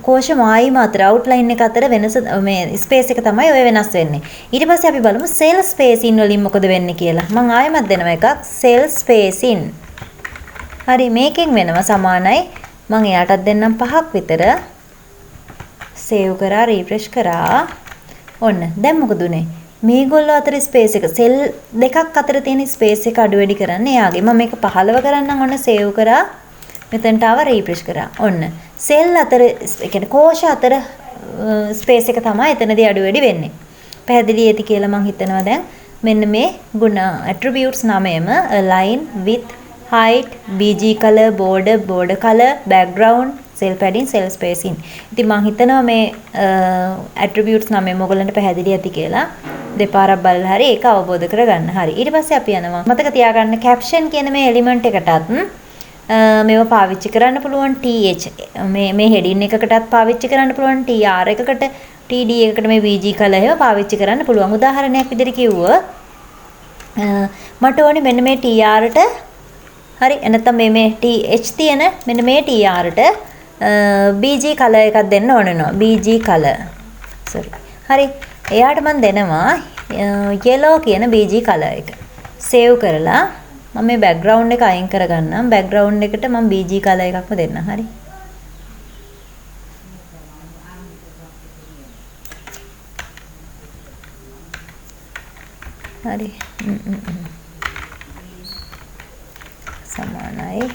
කෝෂ මායිම අතර outline එක අතර වෙනස මේ space එක තමයි ඔය වෙනස් වෙන්නේ. ඊට පස්සේ අපි බලමු cell spacing වලින් මොකද වෙන්නේ කියලා. මම ආයෙමත් දෙනවා එකක් cell spacing. හරි මේකෙන් වෙනවා සමානයි. මම එයාටත් දෙන්නම් 5ක් විතර. save කරා refresh කරා. ඔන්න දැන් මොකද උනේ? මේගොල්ලෝ අතර ස්පේස් එක සෙල් දෙකක් අතර තියෙන ස්පේස් එක අඩු වැඩි කරන්න එයාගේ මම මේක 15 කරන්නම් ඔන්න සේව් කරා මෙතනට ආව රීෆ්‍රෙෂ් කරා ඔන්න සෙල් අතර ඒ කියන්නේ කෝෂ අතර ස්පේස් එක තමයි එතනදී අඩු වැඩි වෙන්නේ පැහැදිලි ඇති කියලා මම හිතනවා දැන් මෙන්න මේ ගුණ attributes නමයම align with height bg color border color background cell padding cell spacing ඉතින් මම හිතනවා මේ attributes නමයම ඔයගොල්ලන්ට පැහැදිලි ඇති කියලා දෙපාරක් බලලා හරි ඒක අවබෝධ කරගන්න. හරි. ඊට පස්සේ අපි යනවා. මතක තියාගන්න caption කියන මේ element එකටත් මේව පාවිච්චි කරන්න පුළුවන් th මේ heading එකකටත් පාවිච්චි කරන්න පුළුවන් tr එකකට td එකකට මේ vg color ඒවා පාවිච්චි කරන්න පුළුවන්. උදාහරණයක් විදිහට කිව්ව මට ඕනේ මෙන්න මේ tr ට හරි එනතම මේ th තියෙන මෙන්න මේ tr ට bg color එකක් දෙන්න ඕනනවා. bg color. හරි. එයාට මම දෙනවා yellow කියන BG color එක. save කරලා මම මේ background එක අයින් කරගන්නම්. background එකට මම BG color එකක්ම දෙන්නම්. හරි. හරි. සමානයි.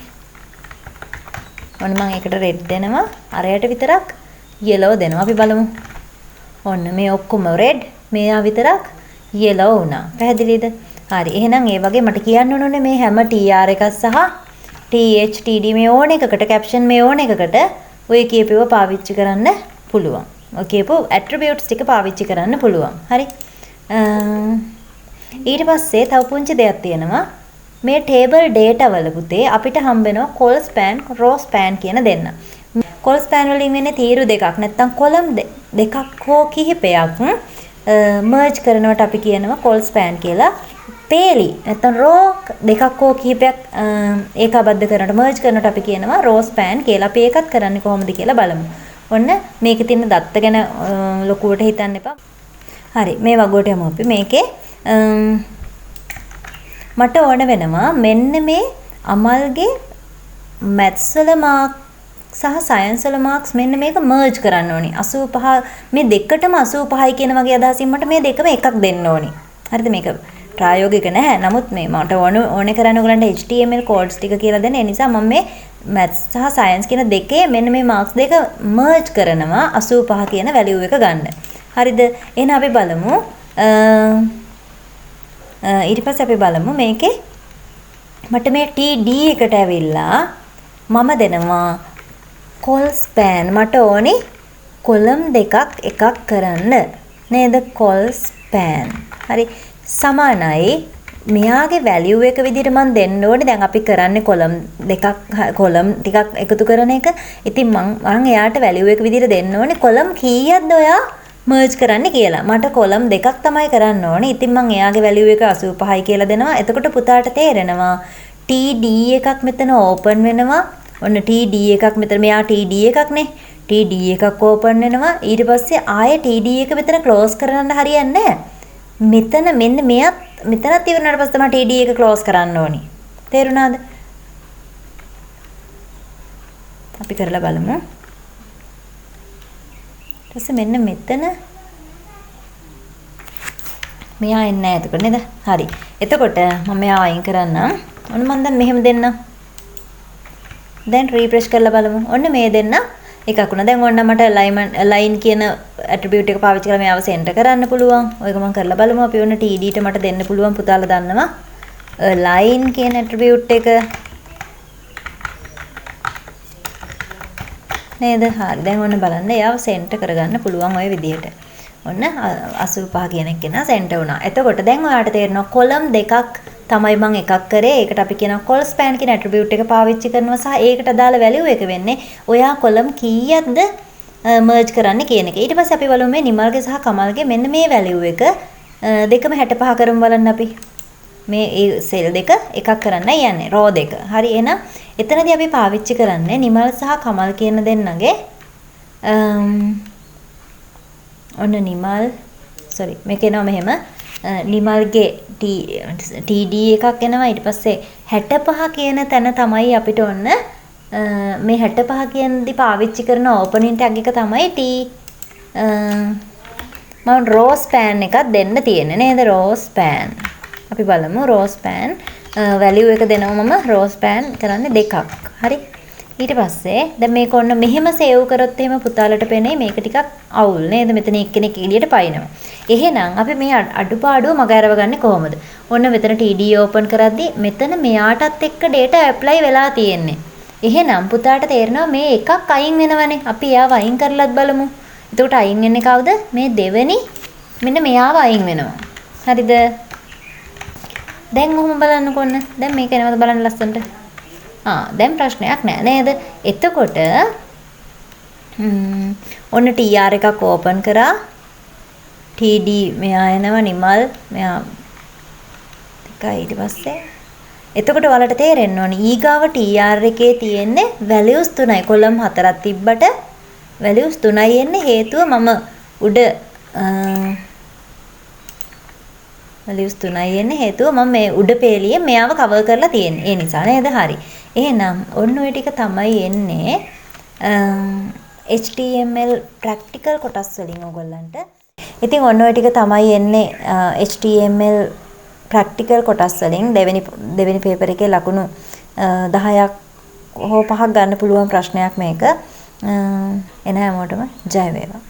ඔන්න මම ඒකට red දෙනවා. අරයට විතරක් yellow දෙනවා. අපි බලමු. ඔන්න මේ ඔක්කොම red මෙයා විතරක් yellow වුණා. පැහැදිලිද? හරි. එහෙනම් ඒ වගේ මට කියන්න ඕනේ මේ හැම tr එකක් සහ th td මේ ඕන එකකට caption මේ ඕන එකකට ඔය කියපේව පාවිච්චි කරන්න පුළුවන්. ඔය කියපු attributes ටික පාවිච්චි කරන්න පුළුවන්. හරි. ඊට පස්සේ තව පුංචි දෙයක් තියෙනවා. මේ table data වල පුතේ අපිට හම්බ වෙනවා col span row span කියන දෙන්න. col span වලින් වෙන්නේ තීරු දෙකක් නැත්නම් column දෙකක් හෝ කිහිපයක් merge කරනවට අපි කියනවා col span කියලා. පේලි නැත්නම් row දෙකක් හෝ කිහිපයක් ඒකාබද්ධ කරනවට merge කරනවට අපි කියනවා row span කියලා. අපි ඒකත් කරන්නේ කොහොමද කියලා බලමු. ඔන්න මේකේ තියෙන දත්ත ගැන ලොකුවට හිතන්න එපා. හරි මේ වගුවට යමු අපි. මේකේ මට ඕන වෙනවා මෙන්න මේ අමල්ගේ maths වල මාක් සහ science වල මාක්ස් මෙන්න මේක merge කරන්න ඕනි. 85 මේ දෙකටම 85යි කියන වගේ අදහසින් මට මේ දෙකම එකක් දෙන්න ඕනි. හරිද? මේක ප්‍රායෝගික නැහැ. නමුත් මේ මට ඕනේ කරන්නේ ඔයගලන්ට HTML codes ටික කියලා දෙන්න. ඒ නිසා මම මේ maths සහ science කියන දෙකේ මෙන්න මේ marks දෙක merge කරනවා 85 කියන value එක ගන්න. හරිද? එහෙනම් අපි බලමු. ඊට පස්සේ අපි බලමු මේකේ මට මේ TD එකට ඇවිල්ලා මම දෙනවා col span මට ඕනේ කොලම් දෙකක් එකක් කරන්න නේද col span හරි සමානයි මෙයාගේ value එක විදිහට මම දෙන්න ඕනේ දැන් අපි කරන්නේ කොලම් දෙකක් කොලම් ටිකක් එකතු කරන එක ඉතින් මම එයාට value එක විදිහට දෙන්න ඕනේ කොලම් කීයක්ද ඔයා merge කරන්න කියලා මට කොලම් දෙකක් තමයි කරන්න ඕනේ ඉතින් මම එයාගේ value එක 85යි කියලා දෙනවා එතකොට පුතාට තේරෙනවා TD එකක් මෙතන open වෙනවා ඔන්න TD එකක් මෙතන මෙයා TD එකක් නේ TD එකක් open වෙනවා ඊට පස්සේ ආයේ TD එක මෙතන close කරන්න හරියන්නේ නැහැ මෙතන මෙන්න මෙයත් මෙතනත් ඉවරනාට පස්සේ තමයි TD එක close කරන්න ඕනි තේරුණාද අපි කරලා බලමු ඊට පස්සේ මෙන්න මෙතන මෙයා එන්නේ නැහැ එතකොට නේද හරි එතකොට මම මෙයා අයින් කරන්නම් ඔන්න මම දැන් මෙහෙම දෙන්නම් දැන් රීෆ්‍රෙෂ් කරලා බලමු. ඔන්න මේ දෙන්න එකක් වුණා. දැන් ඔන්න මට line කියන attribute එක පාවිච්චි කරලා මේව center කරන්න පුළුවන්. ඔයක මම කරලා බලමු. අපි ඔන්න TD ට මට දෙන්න පුළුවන් පුතාලා දන්නවා. line කියන attribute එක නේද? හරි. දැන් ඔන්න බලන්න. එයාව center කරගන්න පුළුවන් ওই විදිහට. ඔන්න 85 කියන එක නා center වුණා. එතකොට දැන් ඔයාලට තේරෙනවා column දෙකක් තමයි මම එකක් කරේ. ඒකට අපි කියනවා col span කියන attribute එක පාවිච්චි කරනවා සහ ඒකට අදාළ value එක වෙන්නේ ඔයා column කීයක්ද merge කරන්න කියන එක. ඊට පස්සේ අපි බලමු මේ නිමල්ගේ සහ කමල්ගේ මෙන්න මේ value එක දෙකම 65 කරමු බලන්න අපි. මේ cell දෙක එකක් කරන්නයි යන්නේ row දෙක. හරි එහෙනම් එතනදී අපි පාවිච්චි කරන්නේ නිමල් සහ කමල් කියන දෙන්නගේ ඔන්න නිමල් sorry මේක එනවා මෙහෙම නිමල්ගේ TD එකක් එනවා ඊට පස්සේ 65 කියන තැන තමයි අපිට ඔන්න මේ 65 කියනදී පාවිච්චි කරන ඕපනින් ටැග් එක තමයි T මම row span එකක් දෙන්න තියෙන්නේ නේද row span අපි බලමු row span value එක දෙනවා මම row span කරන්නේ දෙකක් හරි ඊට පස්සේ දැන් මේක ඔන්න මෙහෙම සේව් කරොත් එහෙම පුතාලට පෙනේ මේක ටිකක් අවුල් නේද මෙතන එක්කෙනෙක් එළියට පයින්නවා එහෙනම් අපි මේ අඩුපාඩුව මගහැරව ගන්නේ කොහොමද ඔන්න මෙතන TD open කරද්දි මෙතන මෙයාටත් එක්ක data apply වෙලා තියෙන්නේ එහෙනම් පුතාට තේරෙනවා මේ එකක් අයින් වෙනවනේ අපි එයාව අයින් කරලත් බලමු එතකොට අයින් වෙන්නේ කවුද මේ දෙවෙනි මෙන්න මෙයාව අයින් වෙනවා හරිද දැන් ඔහොම බලන්නකො ඔන්න දැන් මේක එනවද බලන්න ලස්සනට දැන් ප්‍රශ්නයක් නෑ නේද? එතකොට ඔන්න TR එකක් ඕපන් කරා. TD මෙයා එනවා නිමල් මෙයා එකයි ඊට පස්සේ එතකොට ඔයාලට තේරෙන්න ඕනි ඊගාව TR එකේ තියෙන්නේ values 3යි. කොලම් 4ක් තිබ්බට values 3යි එන්නේ හේතුව මම උඩ values 3යි එන්නේ හේතුව මම මේ උඩ පේලියේ මෙයාව කවර් කරලා තියෙන්නේ. ඒ නිසා නේද? හරි. එහෙනම් ඔන්න ඔය ටික තමයි එන්නේ HTML practical කොටස් වලින් ඔයගොල්ලන්ට. ඉතින් ඔන්න ඔය ටික තමයි එන්නේ HTML practical කොටස් වලින් දෙවෙනි පේපර් එකේ ලකුණු 10ක් හෝ 5ක් ගන්න පුළුවන් ප්‍රශ්නයක් මේක. එන හැමෝටම ජය වේවා.